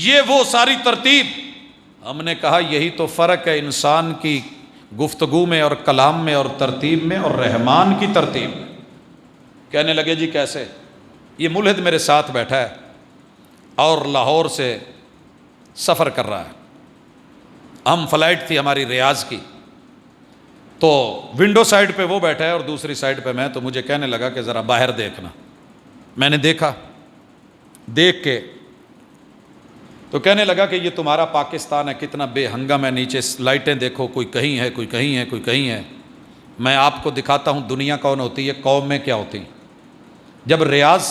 یہ وہ ساری ترتیب۔ ہم نے کہا یہی تو فرق ہے انسان کی گفتگو میں اور کلام میں اور ترتیب میں اور رحمان کی ترتیب میں۔ کہنے لگے جی کیسے؟ یہ ملحد میرے ساتھ بیٹھا ہے اور لاہور سے سفر کر رہا ہے، ہم فلائٹ تھی ہماری ریاض کی، تو ونڈو سائڈ پہ وہ بیٹھا ہے اور دوسری سائڈ پہ میں، تو مجھے کہنے لگا کہ ذرا باہر دیکھنا۔ میں نے دیکھا، دیکھ کے تو کہنے لگا کہ یہ تمہارا پاکستان ہے، کتنا بے ہنگم ہے، نیچے لائٹیں دیکھو، کوئی کہیں ہے، کوئی کہیں ہے، کوئی کہیں ہے۔ میں آپ کو دکھاتا ہوں دنیا کون ہوتی ہے، قومیں کیا ہوتی ہیں۔ جب ریاض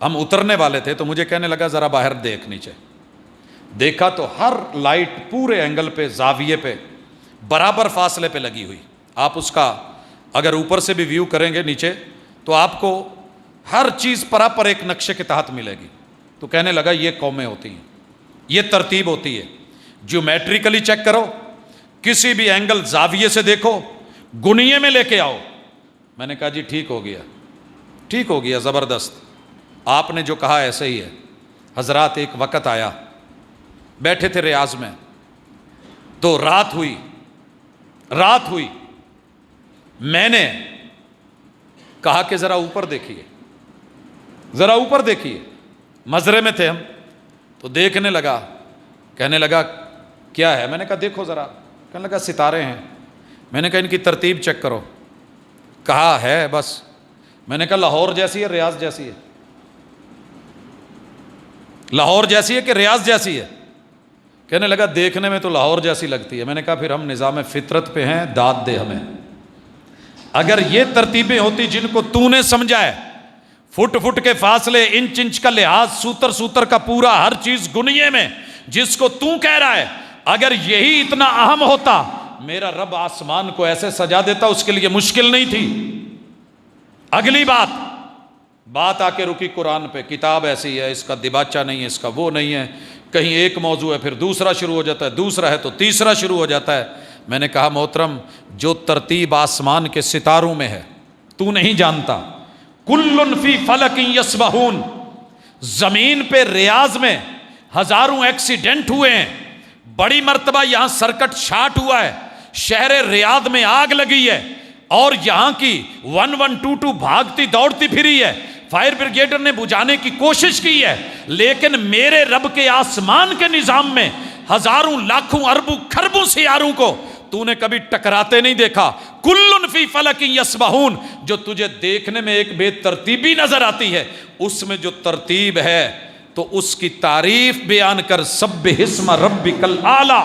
ہم اترنے والے تھے تو مجھے کہنے لگا ذرا باہر دیکھ نیچے۔ دیکھا تو ہر لائٹ پورے اینگل پہ، زاویے پہ، برابر فاصلے پہ لگی ہوئی۔ آپ اس کا اگر اوپر سے بھی ویو کریں گے نیچے تو آپ کو ہر چیز پراپر ایک نقشے کے تحت ملے گی۔ تو کہنے لگا یہ قومیں ہوتی ہیں، یہ ترتیب ہوتی ہے، جیومیٹریکلی چیک کرو، کسی بھی اینگل زاویے سے دیکھو، گنیے میں لے کے آؤ۔ میں نے کہا جی ٹھیک ہو گیا، ٹھیک ہو گیا، زبردست، آپ نے جو کہا ایسے ہی ہے۔ حضرات ایک وقت آیا، بیٹھے تھے ریاض میں، تو رات ہوئی، میں نے کہا کہ ذرا اوپر دیکھیے، ذرا اوپر دیکھیے، مزرے میں تھے ہم، تو دیکھنے لگا، کہنے لگا کیا ہے؟ میں نے کہا دیکھو ذرا، کہنے لگا ستارے ہیں۔ میں نے کہا ان کی ترتیب چیک کرو، کہا ہے بس۔ میں نے کہا لاہور جیسی ہے ریاض جیسی ہے؟ لاہور جیسی ہے کہ ریاض جیسی ہے؟ کہنے لگا دیکھنے میں تو لاہور جیسی لگتی ہے۔ میں نے کہا پھر ہم نظام فطرت پہ ہیں، داد دے ہمیں۔ اگر یہ ترتیبیں ہوتی جن کو تو نے سمجھا ہے، فٹ فٹ کے فاصلے، انچ انچ کا لحاظ، سوتر سوتر کا پورا ہر چیز گنیے میں، جس کو تو کہہ رہا ہے، اگر یہی اتنا اہم ہوتا، میرا رب آسمان کو ایسے سجا دیتا، اس کے لیے مشکل نہیں تھی۔ اگلی بات آ کے رکی قرآن پہ، کتاب ایسی ہے، اس کا دباچہ نہیں ہے، اس کا وہ نہیں ہے، کہیں ایک موضوع ہے پھر دوسرا شروع ہو جاتا ہے، دوسرا ہے تو تیسرا شروع ہو جاتا ہے۔ میں نے کہا محترم، جو ترتیب آسمان کے ستاروں میں ہے تو نہیں جانتا۔ کل فی فلک یسبحون، زمین پہ ریاض میں ہزاروں ایکسیڈنٹ ہوئے ہیں، بڑی مرتبہ یہاں سرکٹ شارٹ ہوا ہے، شہر ریاض میں آگ لگی ہے اور یہاں کی 1122 بھاگتی دوڑتی پھری ہے، فائر بریگیڈر نے بجھانے کی کوشش کی ہے، لیکن میرے رب کے آسمان کے نظام میں ہزاروں لاکھوں اربوں کھربوں سیاروں کو تو نے کبھی ٹکراتے نہیں دیکھا۔ کل فی فلک یسبحون، جو تجھے دیکھنے میں ایک بے ترتیبی نظر آتی ہے، اس میں جو ترتیب ہے تو اس کی تعریف بیان کر، سبح اسم ربک الاعلی،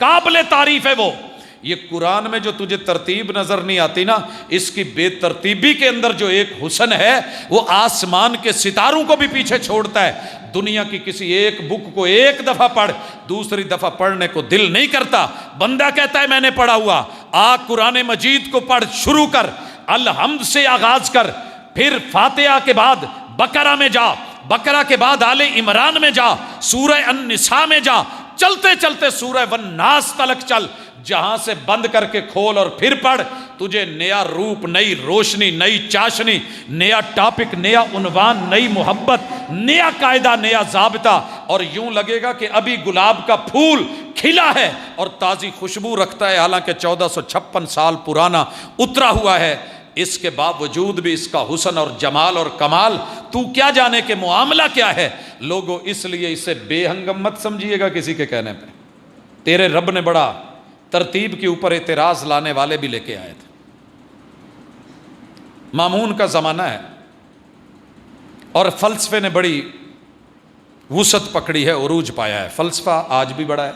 قابل تعریف ہے وہ۔ یہ قرآن میں جو تجھے ترتیب نظر نہیں آتی نا، اس کی بے ترتیبی کے اندر جو ایک حسن ہے، وہ آسمان کے ستاروں کو بھی پیچھے چھوڑتا ہے۔ دنیا کی کسی ایک بک کو ایک دفعہ پڑھ، دوسری دفعہ پڑھنے کو دل نہیں کرتا۔ بندہ کہتا ہے میں نے پڑھا ہوا، قرآن مجید کو پڑھ، شروع کر، الحمد سے آغاز کر، پھر فاتحہ کے بعد بقرہ میں جا، بقرہ کے بعد آل عمران میں جا، سورہ النساء میں جا، چلتے چلتے سورہ والناس تلک چل، جہاں سے بند کر کے کھول اور پھر پڑھ تجھے نیا روپ، نئی روشنی، نئی چاشنی، نیا ٹاپک، نیا عنوان، نئی محبت، نیا قاعدہ، نیا ضابطہ، اور یوں لگے گا کہ ابھی گلاب کا پھول کھلا ہے اور تازی خوشبو رکھتا ہے، حالانکہ 1456 سال پرانا اترا ہوا ہے۔ اس کے باوجود بھی اس کا حسن اور جمال اور کمال تو کیا جانے کہ معاملہ کیا ہے۔ لوگوں اس لیے اسے بے ہنگم مت سمجھیے گا کسی کے کہنے پہ، تیرے رب نے بڑا ترتیب کے اوپر اعتراض لانے والے بھی لے کے آئے تھے۔ مامون کا زمانہ ہے اور فلسفے نے بڑی وسعت پکڑی ہے، عروج پایا ہے۔ فلسفہ آج بھی بڑا ہے۔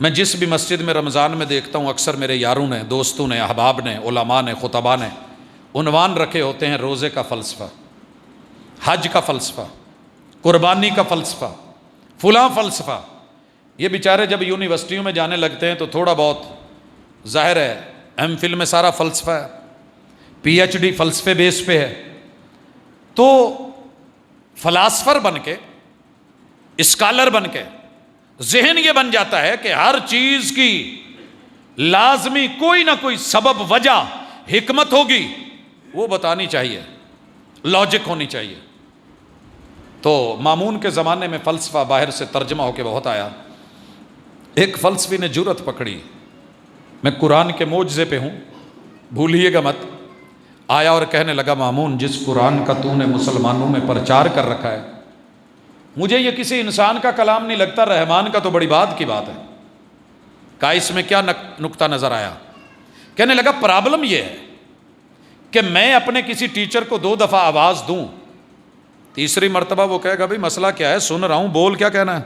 میں جس بھی مسجد میں رمضان میں دیکھتا ہوں، اکثر میرے یاروں نے، دوستوں نے، احباب نے، علماء نے، خطباء نے عنوان رکھے ہوتے ہیں روزے کا فلسفہ، حج کا فلسفہ، قربانی کا فلسفہ، فلاں فلسفہ۔ یہ بیچارے جب یونیورسٹیوں میں جانے لگتے ہیں تو تھوڑا بہت ظاہر ہے، ایم فل میں سارا فلسفہ ہے، پی ایچ ڈی فلسفے بیس پہ ہے، تو فلاسفر بن کے، اسکالر بن کے ذہن یہ بن جاتا ہے کہ ہر چیز کی لازمی کوئی نہ کوئی سبب، وجہ، حکمت ہوگی، وہ بتانی چاہیے، لاجک ہونی چاہیے۔ تو مامون کے زمانے میں فلسفہ باہر سے ترجمہ ہو کے بہت آیا۔ ایک فلسفی نے جرأت پکڑی، میں قرآن کے معجزے پہ ہوں، بھولیے گا مت، آیا اور کہنے لگا مامون جس قرآن کا تو نے مسلمانوں میں پرچار کر رکھا ہے، مجھے یہ کسی انسان کا کلام نہیں لگتا، رحمان کا تو بڑی بات کی بات ہے۔ کہا اس میں کیا نقطہ نظر آیا؟ کہنے لگا پرابلم یہ ہے کہ میں اپنے کسی ٹیچر کو 2 دفعہ آواز دوں، تیسری مرتبہ وہ کہے گا بھائی مسئلہ کیا ہے، سن رہا ہوں، بول کیا کہنا ہے۔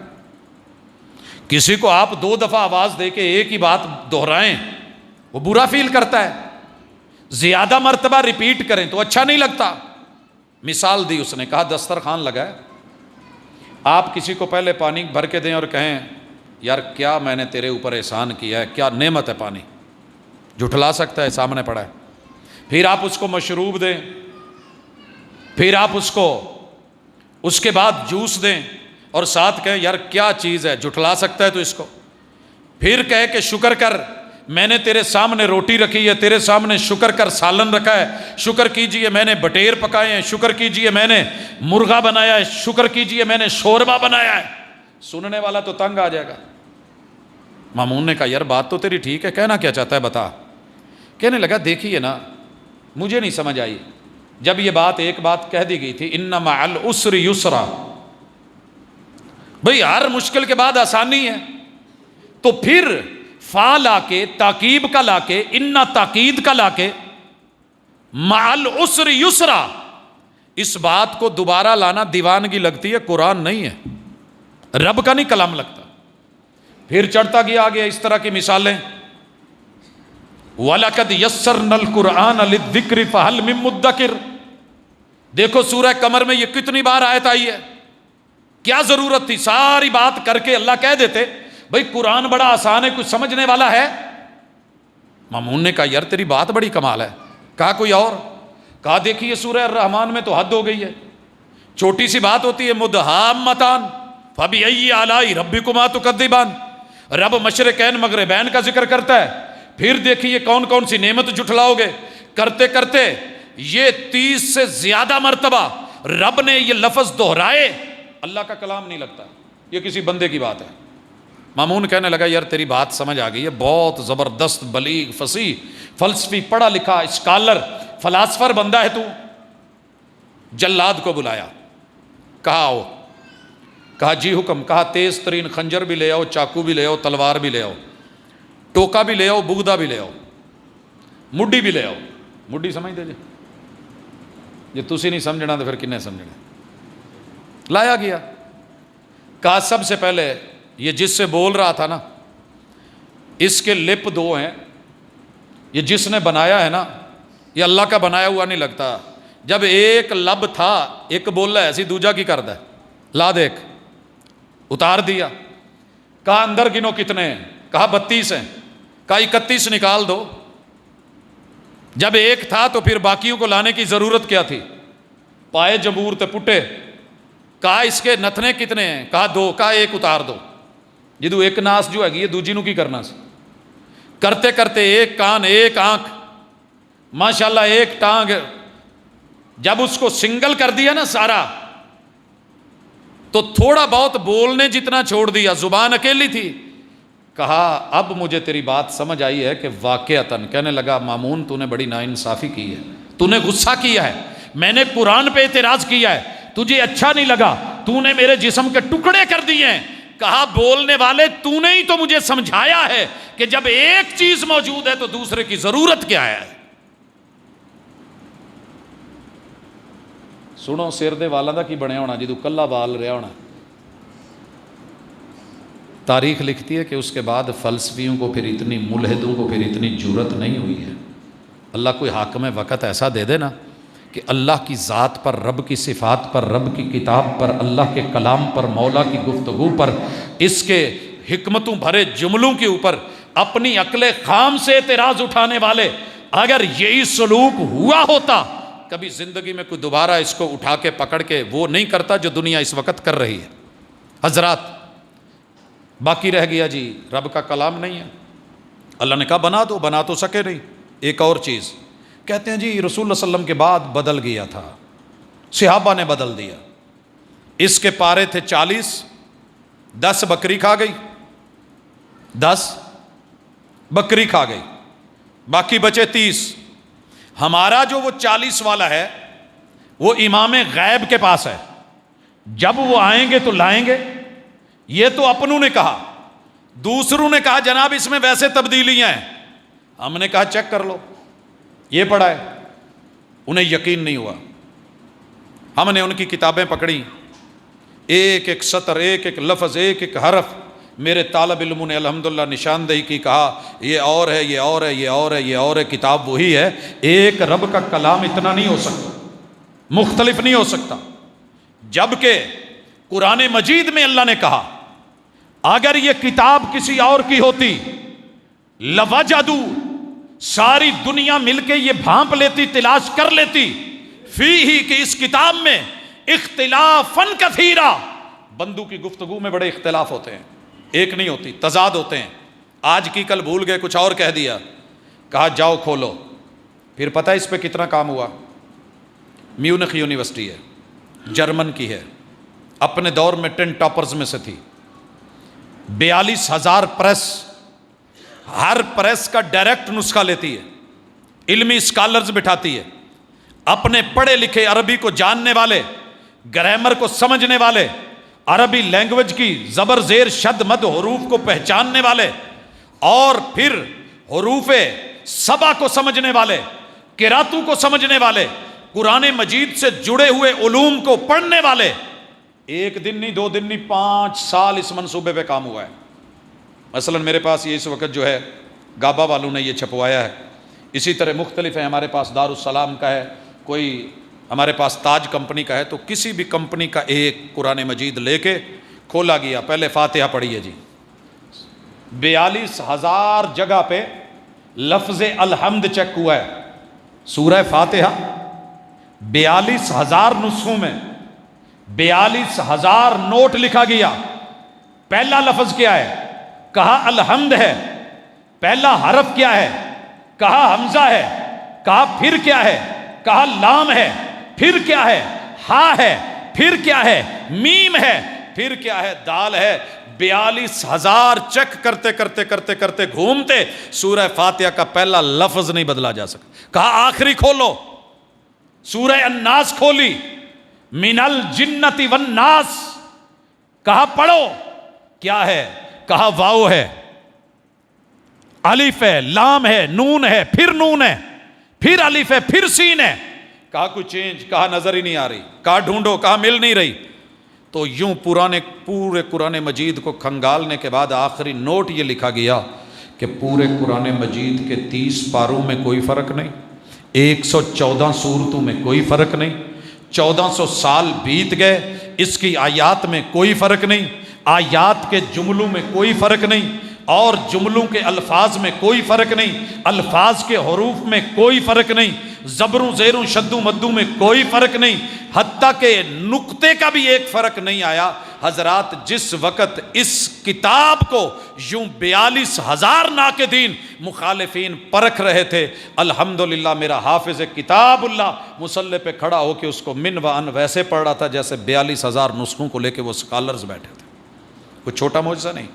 کسی کو آپ 2 دفعہ آواز دے کے ایک ہی بات دہرائیں، وہ برا فیل کرتا ہے، زیادہ مرتبہ ریپیٹ کریں تو اچھا نہیں لگتا۔ مثال دی اس نے، کہا دسترخوان لگا ہے، آپ کسی کو پہلے پانی بھر کے دیں اور کہیں یار کیا میں نے تیرے اوپر احسان کیا ہے، کیا نعمت ہے پانی، جھٹلا سکتا ہے، سامنے پڑا ہے۔ پھر آپ اس کو مشروب دیں، پھر آپ اس کو اس کے بعد جوس دیں اور ساتھ کہیں یار کیا چیز ہے، جھٹلا سکتا ہے تو اس کو۔ پھر کہے کہ شکر کر، میں نے تیرے سامنے روٹی رکھی ہے، تیرے سامنے شکر کر سالن رکھا ہے، شکر کیجئے میں نے بٹیر پکائے ہیں، شکر کیجئے میں نے مرغا بنایا ہے، شکر کیجئے میں نے شوربہ بنایا ہے۔ سننے والا تو تنگ آ جائے گا۔ مامون نے کہا یار بات تو تیری ٹھیک ہے، کہنا کیا چاہتا ہے بتا۔ کہنے لگا دیکھیے نا، مجھے نہیں سمجھ آئی جب یہ بات ایک بات کہہ دی گئی تھی ان مع العسر یسرا، بھئی ہر مشکل کے بعد آسانی ہے، تو پھر فا لا کے، تاکیب کا لا کے، انا تاکید کا لا کے، مع العسر یسرا، اس بات کو دوبارہ لانا دیوانگی لگتی ہے، قرآن نہیں ہے، رب کا نہیں کلام لگتا۔ پھر چڑھتا گیا آگے اس طرح کی مثالیں، وَلَقَدْ يَسَّرْنَا الْقُرْآنَ لِلذِّكْرِ فَهَلْ مِن مُدَّكِرٍ، دیکھو سورہ قمر میں یہ کتنی بار آیت آئی ہے، کیا ضرورت تھی ساری بات کر کے اللہ کہہ دیتے بھئی قرآن بڑا آسان ہے، کچھ سمجھنے والا ہے۔ مامون نے کہا یار تیری بات بڑی کمال ہے۔ کہا کوئی اور؟ کہا دیکھیے سورہ الرحمن میں تو حد ہو گئی ہے، چھوٹی سی بات ہوتی ہے مدہامتان فبأي آلاء ربكما تكذبان، رب مشرقین مغربین کا ذکر کرتا ہے، پھر دیکھیے کون کون سی نعمت جھٹلاؤ گے، کرتے کرتے یہ 30 سے زیادہ مرتبہ رب نے یہ لفظ دہرائے، اللہ کا کلام نہیں لگتا، یہ کسی بندے کی بات ہے۔ مامون کہنے لگا یار تیری بات سمجھ آ گئی ہے، بہت زبردست، بلیغ، فصیح، فلسفی، پڑھا لکھا، اسکالر، فلاسفر بندہ ہے تو۔ جلاد کو بلایا، کہا آؤ، کہا جی حکم، کہا تیز ترین خنجر بھی لے آؤ، چاقو بھی لے آؤ، تلوار بھی لے آؤ، ٹوکا بھی لے آؤ، بگدا بھی لے آؤ، مڈی بھی لے آؤ۔ مڈی سمجھ دے جی تسی نہیں سمجھنا تو پھر کنے سمجھنا۔ لایا گیا، کہا سب سے پہلے یہ جس سے بول رہا تھا نا اس کے لپ 2 ہیں، یہ جس نے بنایا ہے نا یہ اللہ کا بنایا ہوا نہیں لگتا، جب ایک لب تھا ایک بول رہا ہے ایسی دوجا کی کردا ہے، لا دیکھ، اتار دیا۔ کہا اندر گنو کتنے ہیں؟ کہا 32 ہیں۔ کہا 31 نکال دو، جب ایک تھا تو پھر باقیوں کو لانے کی ضرورت کیا تھی؟ پائے جمہور تے پٹے۔ کہا اس کے نتنے کتنے ہیں؟ کہا 2۔ کہا 1 اتار دو، جدو ایک ناس جو ہے یہ دوجی نو کی کرنا سی۔ کرتے کرتے ایک کان ایک آنکھ ماشاءاللہ ایک ٹانگ، جب اس کو سنگل کر دیا نا سارا تو تھوڑا بہت بولنے جتنا چھوڑ دیا، زبان اکیلی تھی. کہا اب مجھے تیری بات سمجھ آئی ہے کہ واقعتاً. کہنے لگا مامون تو نے بڑی ناانصافی کی ہے، تو نے غصہ کیا ہے، میں نے قرآن پہ اعتراض کیا ہے، تجھے اچھا نہیں لگا، تو نے میرے جسم کے ٹکڑے کر دیے ہیں. کہا بولنے والے تو نے ہی تو مجھے سمجھایا ہے کہ جب ایک چیز موجود ہے تو دوسرے کی ضرورت کیا ہے. سنو سر دے والاں دا کی بنیا ہونا جدو کلا بال رہا ہونا. تاریخ لکھتی ہے کہ اس کے بعد فلسفیوں کو پھر اتنی، ملحدوں کو پھر اتنی جرت نہیں ہوئی ہے. اللہ کوئی حاکم وقت ایسا دے دے نا کہ اللہ کی ذات پر، رب کی صفات پر، رب کی کتاب پر، اللہ کے کلام پر، مولا کی گفتگو پر، اس کے حکمتوں بھرے جملوں کے اوپر اپنی عقل خام سے اعتراض اٹھانے والے اگر یہی سلوک ہوا ہوتا، کبھی زندگی میں کوئی دوبارہ اس کو اٹھا کے پکڑ کے وہ نہیں کرتا جو دنیا اس وقت کر رہی ہے. حضرات باقی رہ گیا جی رب کا کلام نہیں ہے. اللہ نے کہا بنا دو، بنا تو سکے نہیں. ایک اور چیز کہتے ہیں جی رسول اللہ صلی اللہ علیہ وسلم کے بعد بدل گیا تھا، صحابہ نے بدل دیا. اس کے پارے تھے 40، 10 بکری کھا گئی، 10 بکری کھا گئی، باقی بچے 30. ہمارا جو وہ 40 والا ہے وہ امام غیب کے پاس ہے، جب وہ آئیں گے تو لائیں گے. یہ تو اپنوں نے کہا، دوسروں نے کہا جناب اس میں ویسے تبدیلیاں ہیں. ہم نے کہا چیک کر لو، یہ پڑھا ہے. انہیں یقین نہیں ہوا. ہم نے ان کی کتابیں پکڑی، ایک ایک سطر، ایک ایک لفظ، ایک ایک حرف میرے طالب علموں نے الحمدللہ نشاندہی کی. کہا یہ اور ہے، یہ اور ہے، یہ اور ہے، یہ اور ہے. کتاب وہی ہے. ایک رب کا کلام اتنا نہیں ہو سکتا، مختلف نہیں ہو سکتا. جبکہ قرآن مجید میں اللہ نے کہا اگر یہ کتاب کسی اور کی ہوتی لوجدوا، ساری دنیا مل کے یہ بھانپ لیتی، تلاش کر لیتی، فیہ کہ اس کتاب میں اختلافاً کثیرا، بندوں کی گفتگو میں بڑے اختلاف ہوتے ہیں، ایک نہیں ہوتی، تضاد ہوتے ہیں. آج کی کل بھول گئے، کچھ اور کہہ دیا. کہا جاؤ کھولو. پھر پتہ اس پہ کتنا کام ہوا. میونخ یونیورسٹی ہے، جرمن کی ہے، اپنے دور میں 10 ٹاپرز میں سے تھی. 42,000 پریس، ہر پریس کا ڈائریکٹ نسخہ لیتی ہے، علمی اسکالرز بٹھاتی ہے، اپنے پڑھے لکھے عربی کو جاننے والے، گرامر کو سمجھنے والے، عربی لینگویج کی زبر زیر شد مد حروف کو پہچاننے والے، اور پھر حروف سبا کو سمجھنے والے، قراتوں کو سمجھنے والے، قرآن مجید سے جڑے ہوئے علوم کو پڑھنے والے. ایک دن نہیں، 2 دن نہیں، 5 سال اس منصوبے پہ کام ہوا ہے. مثلا میرے پاس یہ اس وقت جو ہے گابا والوں نے یہ چھپوایا ہے. اسی طرح مختلف ہیں، ہمارے پاس دارالسلام کا ہے، کوئی ہمارے پاس تاج کمپنی کا ہے. تو کسی بھی کمپنی کا ایک قرآن مجید لے کے کھولا گیا، پہلے فاتحہ پڑھیے جی. 42,000 جگہ پہ لفظ الحمد چیک ہوا ہے. سورہ فاتحہ 42,000 نسخوں میں 42,000 نوٹ لکھا گیا. پہلا لفظ کیا ہے؟ کہا الحمد ہے. پہلا حرف کیا ہے؟ کہا حمزہ ہے. کہا پھر کیا ہے؟ کہا لام ہے. پھر کیا ہے؟ ہا ہے. پھر کیا ہے؟ میم ہے. پھر کیا ہے؟ دال ہے. 42,000 چیک کرتے کرتے کرتے کرتے گھومتے سورہ فاتحہ کا پہلا لفظ نہیں بدلا جا سکا. کہا آخری کھولو. سورہ الناس کھولی، من الجنت والناس. کہا پڑھو. کیا ہے؟ کہا واو ہے، الف ہے، لام ہے، نون ہے، پھر نون ہے، پھر الف ہے، پھر سین ہے. کہا کوئی چینج؟ کہا نظر ہی نہیں آ رہی. کہا ڈھونڈو. کہا مل نہیں رہی. تو یوں پورے قرآن مجید کو کھنگالنے کے بعد آخری نوٹ یہ لکھا گیا کہ پورے قرآن مجید کے 30 پاروں میں کوئی فرق نہیں، 114 سورتوں میں کوئی فرق نہیں، 1400 سال بیت گئے، اس کی آیات میں کوئی فرق نہیں، آیات کے جملوں میں کوئی فرق نہیں، اور جملوں کے الفاظ میں کوئی فرق نہیں، الفاظ کے حروف میں کوئی فرق نہیں، زبروں زیروں شدوں مدوں میں کوئی فرق نہیں، حتیٰ کہ نقطے کا بھی ایک فرق نہیں آیا۔ حضرات جس وقت اس کتاب کو یوں 42,000 ناقدین مخالفین پرکھ رہے تھے، الحمدللہ میرا حافظ کتاب اللہ مصلی پہ کھڑا ہو کے اس کو من و ان ویسے پڑھ رہا تھا جیسے 42,000 نسخوں کو لے کے وہ اسکالرز بیٹھے تھے۔ کوئی چھوٹا معجزہ نہیں،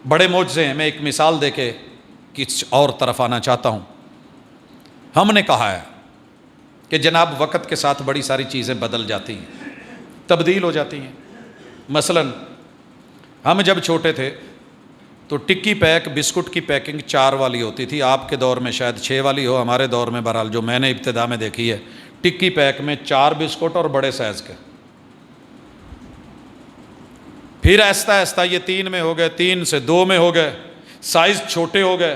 بڑے معجزے ہیں۔ میں ایک مثال دے کے کچھ اور طرف آنا چاہتا ہوں۔ ہم نے کہا ہے کہ جناب وقت کے ساتھ بڑی ساری چیزیں بدل جاتی ہیں، تبدیل ہو جاتی ہیں۔ مثلا ہم جب چھوٹے تھے تو ٹکی پیک بسکٹ کی پیکنگ 4 والی ہوتی تھی، آپ کے دور میں شاید 6 والی ہو، ہمارے دور میں بہرحال جو میں نے ابتدا میں دیکھی ہے ٹکی پیک میں 4 بسکٹ اور بڑے سائز کے۔ پھر آہستہ آہستہ یہ 3 میں ہو گئے، 3 سے 2 میں ہو گئے، سائز چھوٹے ہو گئے۔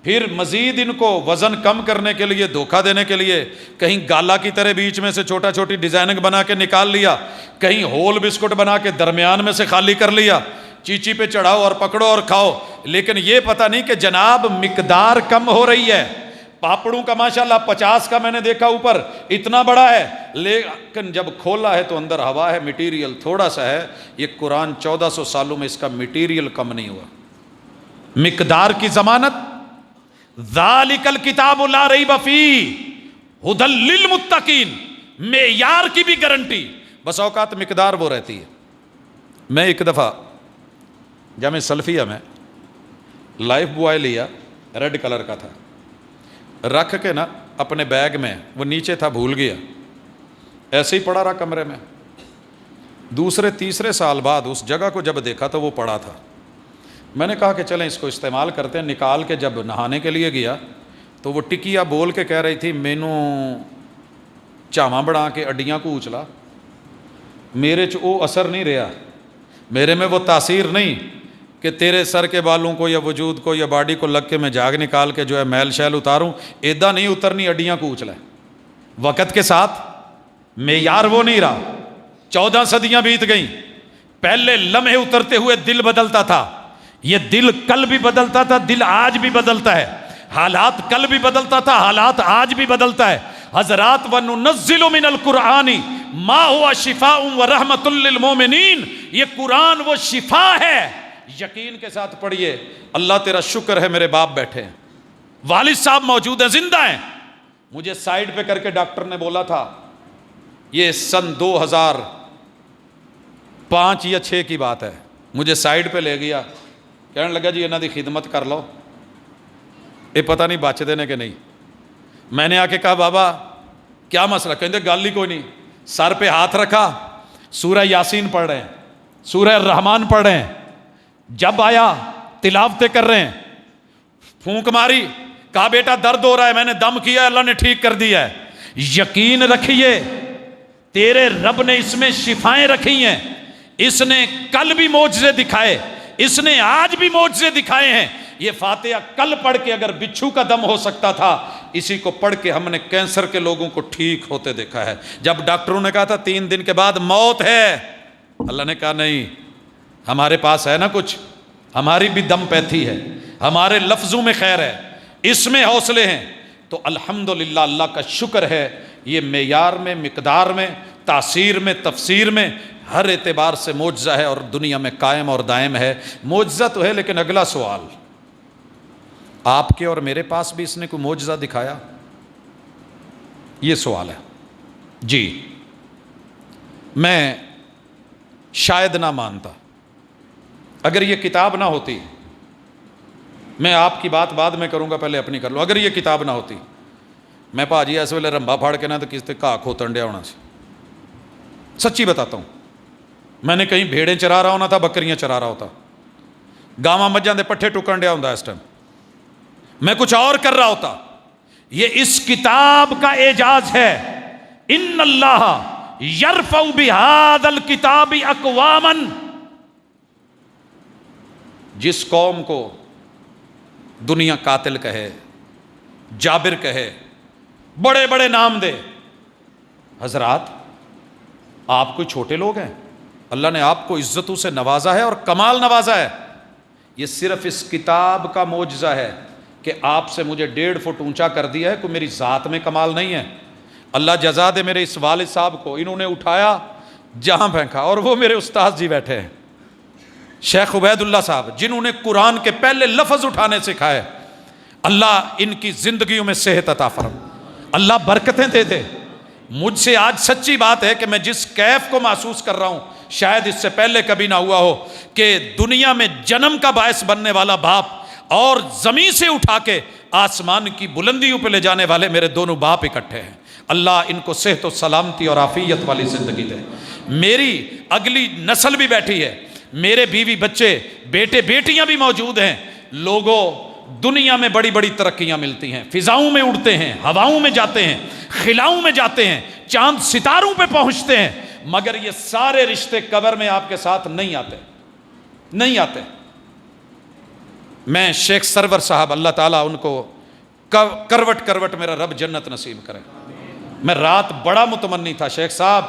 پھر مزید ان کو وزن کم کرنے کے لیے، دھوکہ دینے کے لیے کہیں گالا کی طرح بیچ میں سے چھوٹا چھوٹی ڈیزائننگ بنا کے نکال لیا، کہیں ہول بسکٹ بنا کے درمیان میں سے خالی کر لیا، چیچی پہ چڑھاؤ اور پکڑو اور کھاؤ۔ لیکن یہ پتہ نہیں کہ جناب مقدار کم ہو رہی ہے۔ پاپڑوں کا ماشاءاللہ 50 کا میں نے دیکھا اوپر اتنا بڑا ہے، لیکن جب کھولا ہے تو اندر ہوا ہے، میٹیریل تھوڑا سا ہے۔ یہ قرآن 1400 سالوں میں اس کا میٹیریل کم نہیں ہوا۔ مقدار کی ضمانت، ذالک الکتاب لا ریب فیہ ھدی للمتقین، معیار کی بھی گارنٹی۔ بس اوقات مقدار وہ رہتی ہے۔ میں ایک دفعہ جامع سلفیہ میں لائف بوائے لیا، ریڈ کلر کا تھا، رکھ کے نا اپنے بیگ میں، وہ نیچے تھا بھول گیا، ایسے ہی پڑا رہا کمرے میں۔ دوسرے تیسرے سال بعد اس جگہ کو جب دیکھا تو وہ پڑا تھا۔ میں نے کہا کہ چلیں اس کو استعمال کرتے ہیں۔ نکال کے جب نہانے کے لیے گیا تو وہ ٹکیا بول کے کہہ رہی تھی مینوں چاواں بڑھا کے اڈیاں کو اچلا، میرے چ وہ اثر نہیں رہا، میرے میں وہ تاثیر نہیں کہ تیرے سر کے بالوں کو یا وجود کو یا باڈی کو لگ کے میں جاگ نکال کے جو ہے میل شیل اتاروں، ایدہ نہیں اترنی، اڈیاں کو اچلا ہے۔ وقت کے ساتھ معیار وہ نہیں رہا۔ 14 صدیاں بیت گئیں، پہلے لمحے اترتے ہوئے دل بدلتا تھا، یہ دل کل بھی بدلتا تھا، دل آج بھی بدلتا ہے، حالات کل بھی بدلتا تھا، حالات آج بھی بدلتا ہے۔ حضرات وَنُنَزِّلُ مِنَ الْقُرْآنِ مَا هُوَ شِفَاءٌ وَرَحْمَةٌ لِّلْمُؤْمِنِينَ، یہ قرآن وہ شفا ہے۔ یقین کے ساتھ پڑھیے۔ اللہ تیرا شکر ہے میرے باپ بیٹھے ہیں، والد صاحب موجود ہیں، زندہ ہیں۔ مجھے سائیڈ پہ کر کے ڈاکٹر نے بولا تھا، یہ سن 2005 یا 6 کی بات ہے، مجھے سائیڈ پہ لے گیا، کہنے لگا جی انہاں دی خدمت کر لو، یہ پتہ نہیں بچ دینے کہ نہیں۔ میں نے آ کے کہا بابا کیا مسئلہ؟ کہتے گل ہی کوئی نہیں۔ سر پہ ہاتھ رکھا، سورہ یاسین پڑھ رہے ہیں، سورہ الرحمن پڑھ رہے ہیں، جب آیا تلاوتیں کر رہے ہیں، پھونک ماری، کہا بیٹا درد ہو رہا ہے، میں نے دم کیا، اللہ نے ٹھیک کر دیا ہے۔ یقین رکھیے تیرے رب نے اس میں شفائیں رکھی ہیں، اس نے کل بھی معجزے دکھائے، اس نے آج بھی معجزے دکھائے ہیں۔ یہ فاتحہ کل پڑھ کے اگر بچھو کا دم ہو سکتا تھا، اسی کو پڑھ کے ہم نے کینسر کے لوگوں کو ٹھیک ہوتے دیکھا ہے۔ جب ڈاکٹروں نے کہا تھا 3 دن کے بعد موت ہے، اللہ نے کہا نہیں، ہمارے پاس ہے نا کچھ، ہماری بھی دم پیتھی ہے، ہمارے لفظوں میں خیر ہے، اس میں حوصلے ہیں۔ تو الحمدللہ اللہ کا شکر ہے، یہ معیار میں، مقدار میں، تاثیر میں، تفسیر میں ہر اعتبار سے معجزہ ہے اور دنیا میں قائم اور دائم ہے۔ معجزہ تو ہے، لیکن اگلا سوال، آپ کے اور میرے پاس بھی اس نے کوئی معجزہ دکھایا؟ یہ سوال ہے۔ جی میں شاید نہ مانتا، اگر یہ کتاب نہ ہوتی، میں آپ کی بات بعد میں کروں گا، پہلے اپنی کر لوں، اگر یہ کتاب نہ ہوتی، میں پاجی اس ویلے رمبا پھاڑ کے نہ تو کس تے گھا کھوتن ڈیا ہونا سی۔ سچی بتاتا ہوں، میں نے کہیں بھیڑیں چرا رہا ہونا تھا، بکریاں چرا رہا ہوتا، گاواں مجھاں دے پٹھے ٹکن ڈیا ہوندا، اس ٹائم میں کچھ اور کر رہا ہوتا۔ یہ اس کتاب کا اعجاز ہے۔ ان اللہ یرفع بہذا الکتاب اقواما، جس قوم کو دنیا قاتل کہے، جابر کہے، بڑے بڑے نام دے، حضرات آپ کوئی چھوٹے لوگ ہیں، اللہ نے آپ کو عزتوں سے نوازا ہے اور کمال نوازا ہے۔ یہ صرف اس کتاب کا معجزہ ہے۔ کہ آپ سے مجھے 1.5 فٹ اونچا کر دیا ہے، کوئی میری ذات میں کمال نہیں ہے۔ اللہ جزا دے میرے اس والد صاحب کو، انہوں نے اٹھایا جہاں پھینکا، اور وہ میرے استاد جی بیٹھے ہیں شیخ عبید اللہ صاحب، جنہوں نے قرآن کے پہلے لفظ اٹھانے سکھائے۔ اللہ ان کی زندگیوں میں صحت عطا فرما، اللہ برکتیں دے دے۔ مجھ سے آج سچی بات ہے کہ میں جس کیف کو محسوس کر رہا ہوں شاید اس سے پہلے کبھی نہ ہوا ہو، کہ دنیا میں جنم کا باعث بننے والا باپ اور زمین سے اٹھا کے آسمان کی بلندیوں پہ لے جانے والے میرے دونوں باپ اکٹھے ہیں۔ اللہ ان کو صحت و سلامتی اور عافیت والی زندگی دے۔ میری اگلی نسل بھی بیٹھی ہے، میرے بیوی بچے بیٹے بیٹیاں بھی موجود ہیں۔ لوگوں دنیا میں بڑی بڑی ترقیاں ملتی ہیں، فضاؤں میں اڑتے ہیں، ہواؤں میں جاتے ہیں، خلاؤں میں جاتے ہیں، چاند ستاروں پہ پہنچتے ہیں، مگر یہ سارے رشتے قبر میں آپ کے ساتھ نہیں آتے۔ میں شیخ سرور صاحب، اللہ تعالیٰ ان کو کروٹ کروٹ میرا رب جنت نصیب کرے۔ میں رات بڑا متمنی تھا، شیخ صاحب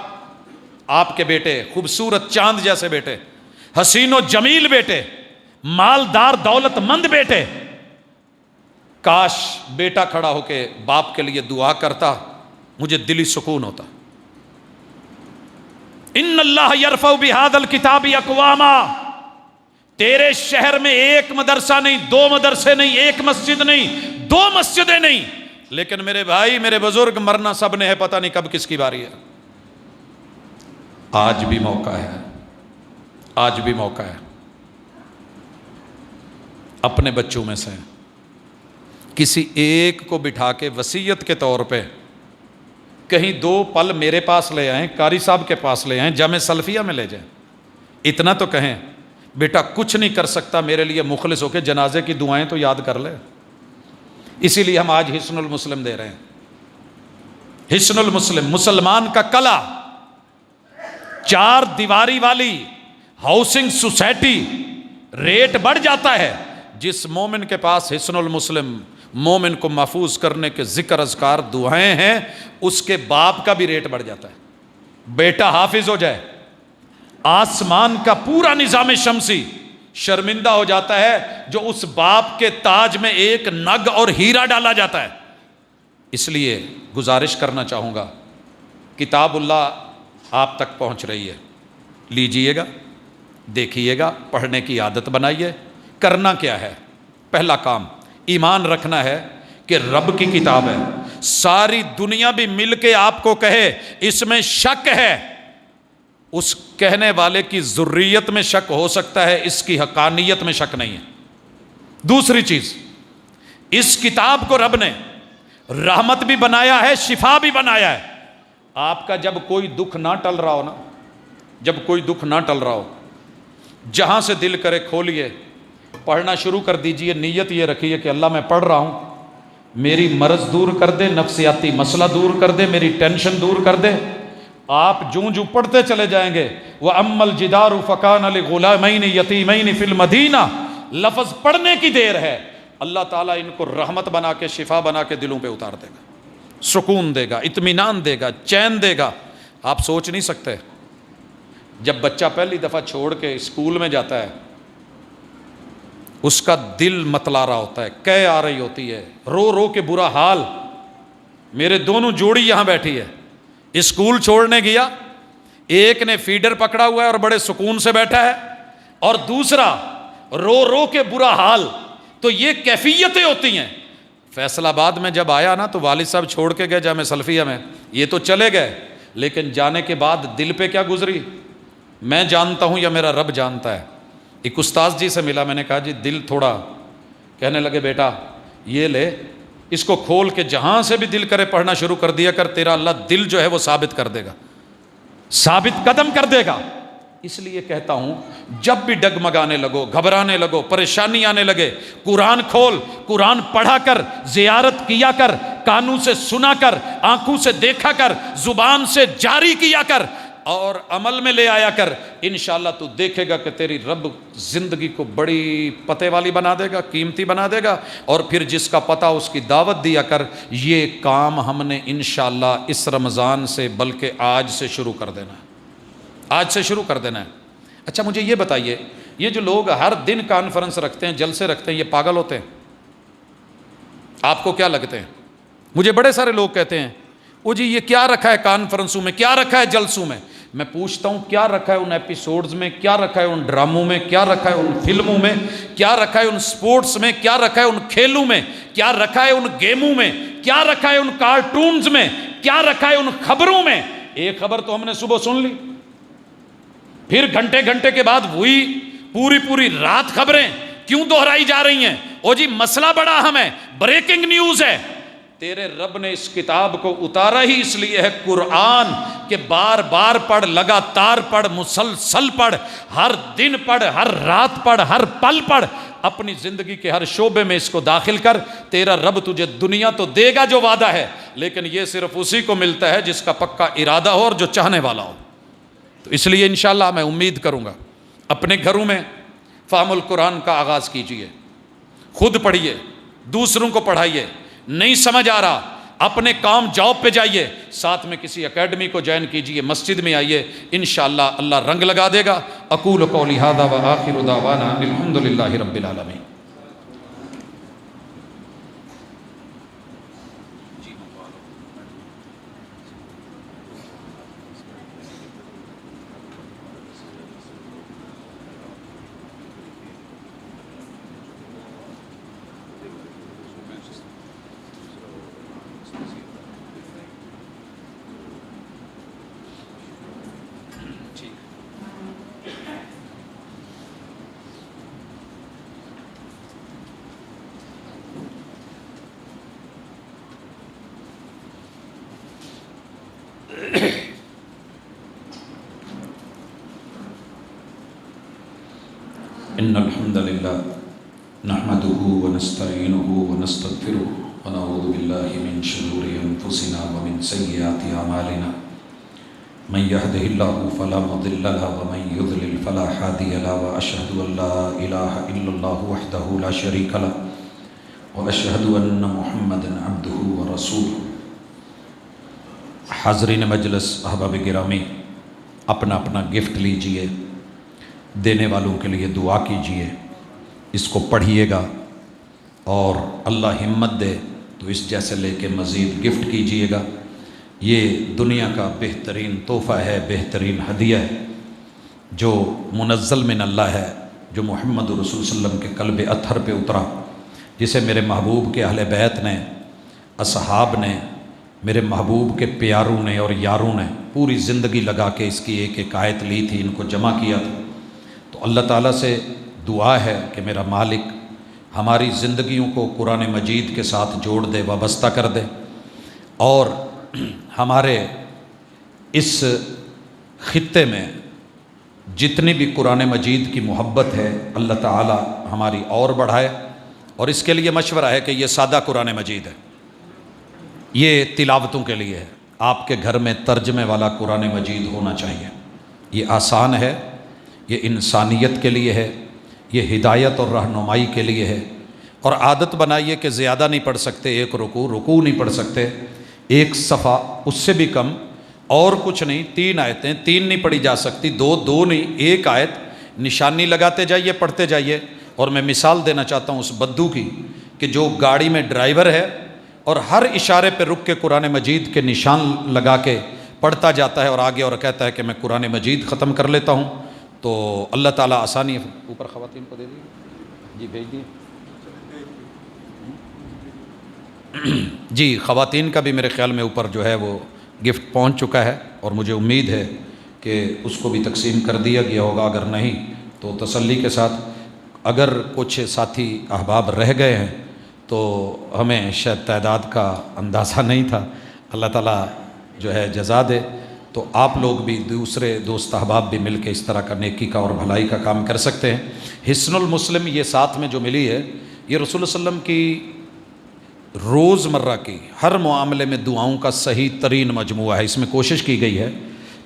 آپ کے بیٹے، خوبصورت چاند جیسے بیٹے، حسین و جمیل بیٹے، مالدار دولت مند بیٹے، کاش بیٹا کھڑا ہو کے باپ کے لیے دعا کرتا، مجھے دلی سکون ہوتا۔ ان اللہ یرفع بہذا الکتاب اقواما، تیرے شہر میں ایک مدرسہ نہیں، 2 مدرسے نہیں، ایک مسجد نہیں، 2 مسجدیں نہیں، لیکن میرے بھائی میرے بزرگ مرنا سب نے ہے، پتہ نہیں کب کس کی باری ہے۔ آج بھی موقع ہے، آج بھی موقع ہے۔ اپنے بچوں میں سے کسی ایک کو بٹھا کے وصیت کے طور پہ کہیں 2 پل میرے پاس لے آئیں، قاری صاحب کے پاس لے آئیں، جامع سلفیہ میں لے جائیں، اتنا تو کہیں بیٹا کچھ نہیں کر سکتا میرے لیے، مخلص ہو کے جنازے کی دعائیں تو یاد کر لے۔ اسی لیے ہم آج حصن المسلم دے رہے ہیں۔ حصن المسلم مسلمان کا کلا، 4 دیواری والی ہاؤسنگ سوسائٹی، ریٹ بڑھ جاتا ہے۔ جس مومن کے پاس حصن المسلم، مومن کو محفوظ کرنے کے ذکر اذکار دعائیں ہیں، اس کے باپ کا بھی ریٹ بڑھ جاتا ہے۔ بیٹا حافظ ہو جائے، آسمان کا پورا نظام شمسی شرمندہ ہو جاتا ہے جو اس باپ کے تاج میں ایک نگ اور ہیرا ڈالا جاتا ہے۔ اس لیے گزارش کرنا چاہوں گا، کتاب اللہ آپ تک پہنچ رہی ہے، لیجئے گا، دیکھیے گا، پڑھنے کی عادت بنائیے۔ کرنا کیا ہے؟ پہلا کام ایمان رکھنا ہے کہ رب کی کتاب ہے، ساری دنیا بھی مل کے آپ کو کہے اس میں شک ہے، اس کہنے والے کی ذریت میں شک ہو سکتا ہے، اس کی حقانیت میں شک نہیں ہے۔ دوسری چیز، اس کتاب کو رب نے رحمت بھی بنایا ہے، شفا بھی بنایا ہے۔ آپ کا جب کوئی دکھ نہ ٹل رہا ہو نا، جب کوئی دکھ نہ ٹل رہا ہو، جہاں سے دل کرے کھولیے، پڑھنا شروع کر دیجئے، نیت یہ رکھیے کہ اللہ میں پڑھ رہا ہوں، میری مرض دور کر دے، نفسیاتی مسئلہ دور کر دے، میری ٹینشن دور کر دے۔ آپ جوں پڑھتے چلے جائیں گے، وَأَمَّا الْجِدَارُ فَكَانَ لِغُلَامَيْنِ يَتِيمَيْنِ فِي الْمَدِينَةِ، لفظ پڑھنے کی دیر ہے، اللہ تعالیٰ ان کو رحمت بنا کے، شفا بنا کے دلوں پہ اتار دے گا، سکون دے گا، اطمینان دے گا، چین دے گا۔ آپ سوچ نہیں سکتے، جب بچہ پہلی دفعہ چھوڑ کے اسکول میں جاتا ہے، اس کا دل متلا رہا ہوتا ہے، کہہ آ رہی ہوتی ہے، رو رو کے برا حال۔ میرے دونوں جوڑی یہاں بیٹھی ہے، اسکول چھوڑنے گیا، ایک نے فیڈر پکڑا ہوا ہے اور بڑے سکون سے بیٹھا ہے، اور دوسرا رو رو کے برا حال۔ تو یہ کیفیتیں ہوتی ہیں۔ فیصل آباد میں جب آیا نا تو والد صاحب چھوڑ کے گئے جامع سلفیہ میں، یہ تو چلے گئے، لیکن جانے کے بعد دل پہ کیا گزری میں جانتا ہوں یا میرا رب جانتا ہے۔ ایک استاذ جی سے ملا، میں نے کہا جی دل تھوڑا، کہنے لگے بیٹا یہ لے، اس کو کھول کے جہاں سے بھی دل کرے پڑھنا شروع کر دیا کر، تیرا اللہ دل جو ہے وہ ثابت کر دے گا، ثابت قدم کر دے گا۔ اس لیے کہتا ہوں جب بھی ڈگمگانے لگو، گھبرانے لگو، پریشانی آنے لگے، قرآن کھول، قرآن پڑھا کر، زیارت کیا کر، کانوں سے سنا کر، آنکھوں سے دیکھا کر، زبان سے جاری کیا کر، اور عمل میں لے آیا کر۔ انشاءاللہ تو دیکھے گا کہ تیری رب زندگی کو بڑی پتے والی بنا دے گا، قیمتی بنا دے گا۔ اور پھر جس کا پتہ اس کی دعوت دیا کر۔ یہ کام ہم نے انشاءاللہ اس رمضان سے بلکہ آج سے شروع کر دینا ہے، آج سے شروع کر دینا ہے۔ اچھا مجھے یہ بتائیے، یہ جو لوگ ہر دن کانفرنس رکھتے ہیں، جلسے رکھتے ہیں، یہ پاگل ہوتے ہیں؟ آپ کو کیا لگتے ہیں؟ مجھے بڑے سارے لوگ کہتے ہیں وہ جی یہ کیا رکھا ہے کانفرنسوں میں، کیا رکھا ہے جلسوں میں؟ میں پوچھتا ہوں کیا رکھا ہے ان ایپیسوڈز میں، کیا رکھا ہے ان ڈراموں میں، کیا رکھا ہے ان فلموں میں، کیا رکھا ہے ان سپورٹس میں، کیا رکھا ہے ان کھیلوں میں، کیا رکھا ہے ان گیموں میں، کیا رکھا ہے ان کارٹونز میں، کیا رکھا ہے ان خبروں میں؟ ایک خبر تو ہم نے صبح سن لی، پھر گھنٹے گھنٹے کے بعد وہی پوری پوری رات خبریں کیوں دہرائی جا رہی ہیں؟ او جی مسئلہ بڑا اہم ہے، بریکنگ نیوز ہے۔ تیرے رب نے اس کتاب کو اتارا ہی اس لیے ہے قرآن کہ بار بار پڑھ، لگاتار پڑھ، مسلسل پڑھ، ہر دن پڑھ، ہر رات پڑھ، ہر پل پڑھ، اپنی زندگی کے ہر شعبے میں اس کو داخل کر۔ تیرا رب تجھے دنیا تو دے گا جو وعدہ ہے، لیکن یہ صرف اسی کو ملتا ہے جس کا پکا ارادہ ہو اور جو چاہنے والا ہو۔ تو اس لیے انشاءاللہ میں امید کروں گا اپنے گھروں میں فہم القرآن کا آغاز کیجئے، خود پڑھیے، دوسروں کو پڑھائیے، نہیں سمجھ آ رہا اپنے کام جاب پہ جائیے، ساتھ میں کسی اکیڈمی کو جوائن کیجئے، مسجد میں آئیے، انشاءاللہ اللہ رنگ لگا دے گا۔ اقول قولی ھذا وآخر دعوانا الحمدللہ رب العالمین۔ ان الحمد للہ نحمده ونستعینه ونستغفره ونعوذ باللہ من شرور انفسنا ومن سیئات اعمالنا من يهده الله فلا مضل له ومن يضلل فلا هادي له واشهد ان لا اله الا الله وحده لا شريك له واشهد ان محمدا عبده ورسوله۔ حاضرین مجلس، احباب گرامی، اپنا اپنا گفٹ لیجئے، دینے والوں کے لیے دعا کیجئے، اس کو پڑھیے گا اور اللہ ہمت دے تو اس جیسے لے کے مزید گفٹ کیجئے گا۔ یہ دنیا کا بہترین تحفہ ہے، بہترین ہدیہ ہے جو منزل من اللہ ہے، جو محمد رسول صلی اللہ علیہ وسلم کے قلب اطہر پہ اترا، جسے میرے محبوب کے اہل بیت نے، اصحاب نے، میرے محبوب کے پیاروں نے اور یاروں نے پوری زندگی لگا کے اس کی ایک ایک آیت لی تھی، ان کو جمع کیا تھا۔ تو اللہ تعالیٰ سے دعا ہے کہ میرا مالک ہماری زندگیوں کو قرآن مجید کے ساتھ جوڑ دے، وابستہ کر دے، اور ہمارے اس خطے میں جتنی بھی قرآن مجید کی محبت ہے اللہ تعالیٰ ہماری اور بڑھائے۔ اور اس کے لیے مشورہ ہے کہ یہ سادہ قرآن مجید ہے، یہ تلاوتوں کے لیے ہے، آپ کے گھر میں ترجمے والا قرآن مجید ہونا چاہیے۔ یہ آسان ہے، یہ انسانیت کے لیے ہے، یہ ہدایت اور رہنمائی کے لیے ہے۔ اور عادت بنائیے کہ زیادہ نہیں پڑھ سکتے، ایک رکوع نہیں پڑھ سکتے، ایک صفحہ، اس سے بھی کم، اور کچھ نہیں، 3 آیتیں، 3 نہیں پڑھی جا سکتی، 2 نہیں، ایک آیت نشانی لگاتے جائیے، پڑھتے جائیے۔ اور میں مثال دینا چاہتا ہوں اس بدو کی کہ جو گاڑی میں ڈرائیور ہے اور ہر اشارے پہ رک کے قرآن مجید کے نشان لگا کے پڑھتا جاتا ہے اور آگے اور کہتا ہے کہ میں قرآن مجید ختم کر لیتا ہوں، تو اللہ تعالیٰ آسانی ہے۔ اوپر خواتین کو دے دیجیے، جی بھیج دیے جی، خواتین کا بھی میرے خیال میں اوپر جو ہے وہ گفٹ پہنچ چکا ہے، اور مجھے امید ہے کہ اس کو بھی تقسیم کر دیا گیا ہوگا، اگر نہیں تو تسلی کے ساتھ۔ اگر کچھ ساتھی احباب رہ گئے ہیں تو ہمیں شاید تعداد کا اندازہ نہیں تھا، اللہ تعالیٰ جو ہے جزا دے۔ تو آپ لوگ بھی، دوسرے دوست احباب بھی مل کے اس طرح کا نیکی کا اور بھلائی کا کام کر سکتے ہیں۔ حصن المسلم یہ ساتھ میں جو ملی ہے، یہ رسول اللہ علیہ وسلم کی روز مرہ کی ہر معاملے میں دعاؤں کا صحیح ترین مجموعہ ہے۔ اس میں کوشش کی گئی ہے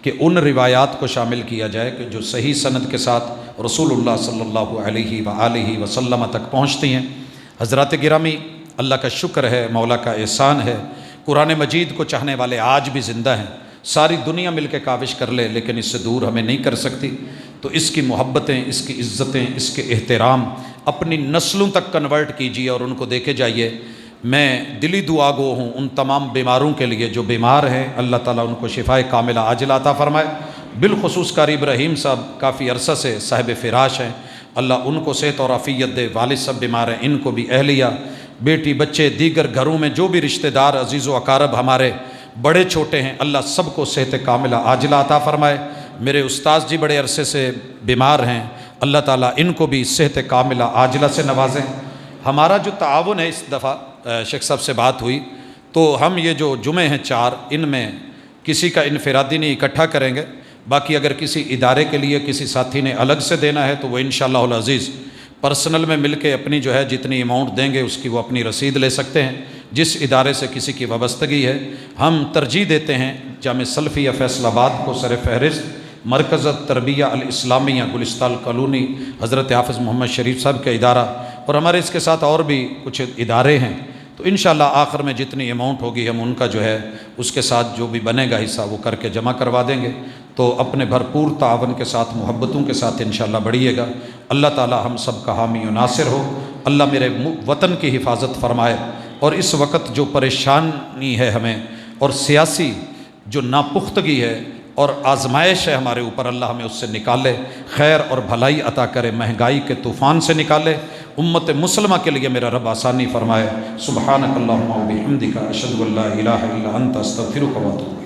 کہ ان روایات کو شامل کیا جائے کہ جو صحیح سند کے ساتھ رسول اللہ صلی اللہ علیہ وآلہ وسلم تک پہنچتی ہیں۔ حضرات گرامی، اللہ کا شکر ہے، مولا کا احسان ہے، قرآن مجید کو چاہنے والے آج بھی زندہ ہیں۔ ساری دنیا مل کے کاوش کر لے لیکن اس سے دور ہمیں نہیں کر سکتی۔ تو اس کی محبتیں، اس کی عزتیں، اس کے احترام اپنی نسلوں تک کنورٹ کیجیے اور ان کو دیکھے جائیے۔ میں دلی دعا گو ہوں ان تمام بیماروں کے لیے جو بیمار ہیں، اللہ تعالیٰ ان کو شفائے کاملہ عاجلہ عطا فرمائے۔ بالخصوص قاری ابراہیم صاحب کافی عرصہ سے صاحب فراش ہیں، اللہ ان کو صحت اور عافیت دے۔ والد صاحب بیمار ہیں، ان کو بھی اہلیہ، بیٹی، بچے، دیگر گھروں میں جو بھی رشتہ دار عزیز و اقارب ہمارے بڑے چھوٹے ہیں، اللہ سب کو صحت کاملہ عاجلہ عطا فرمائے۔ میرے استاذ جی بڑے عرصے سے بیمار ہیں، اللہ تعالیٰ ان کو بھی صحت کاملہ عاجلہ سے نوازیں۔ ہمارا جو تعاون ہے، اس دفعہ شیخ صاحب سے بات ہوئی تو ہم یہ جو جمعے ہیں 4، ان میں کسی کا انفرادی نہیں اکٹھا کریں گے، باقی اگر کسی ادارے کے لیے کسی ساتھی نے الگ سے دینا ہے تو وہ انشاءاللہ العزیز پرسنل میں مل کے اپنی جو ہے جتنی اماؤنٹ دیں گے اس کی وہ اپنی رسید لے سکتے ہیں۔ جس ادارے سے کسی کی وابستگی ہے، ہم ترجیح دیتے ہیں جامع سلفیہ فیصل آباد کو سر فہرست، مرکز تربیہ الاسلامیہ گلستان کالونی حضرت حافظ محمد شریف صاحب کا ادارہ، اور ہمارے اس کے ساتھ اور بھی کچھ ادارے ہیں، تو انشاءاللہ آخر میں جتنی اماؤنٹ ہوگی ہم ان کا جو ہے اس کے ساتھ جو بھی بنے گا حصہ وہ کر کے جمع کروا دیں گے۔ تو اپنے بھرپور تعاون کے ساتھ، محبتوں کے ساتھ انشاءاللہ بڑھیے گا۔ اللہ تعالی ہم سب کا حامی و ناصر ہو، اللہ میرے وطن کی حفاظت فرمائے، اور اس وقت جو پریشانی ہے ہمیں اور سیاسی جو ناپختگی ہے اور آزمائش ہے ہمارے اوپر، اللہ ہمیں اس سے نکالے، خیر اور بھلائی عطا کرے، مہنگائی کے طوفان سے نکالے، امت مسلمہ کے لیے میرا رب آسانی فرمائے۔ سبحانک اللہم و بحمدک، اشہد ان لا الہ الا انت، استغفرک و اتوب الیک۔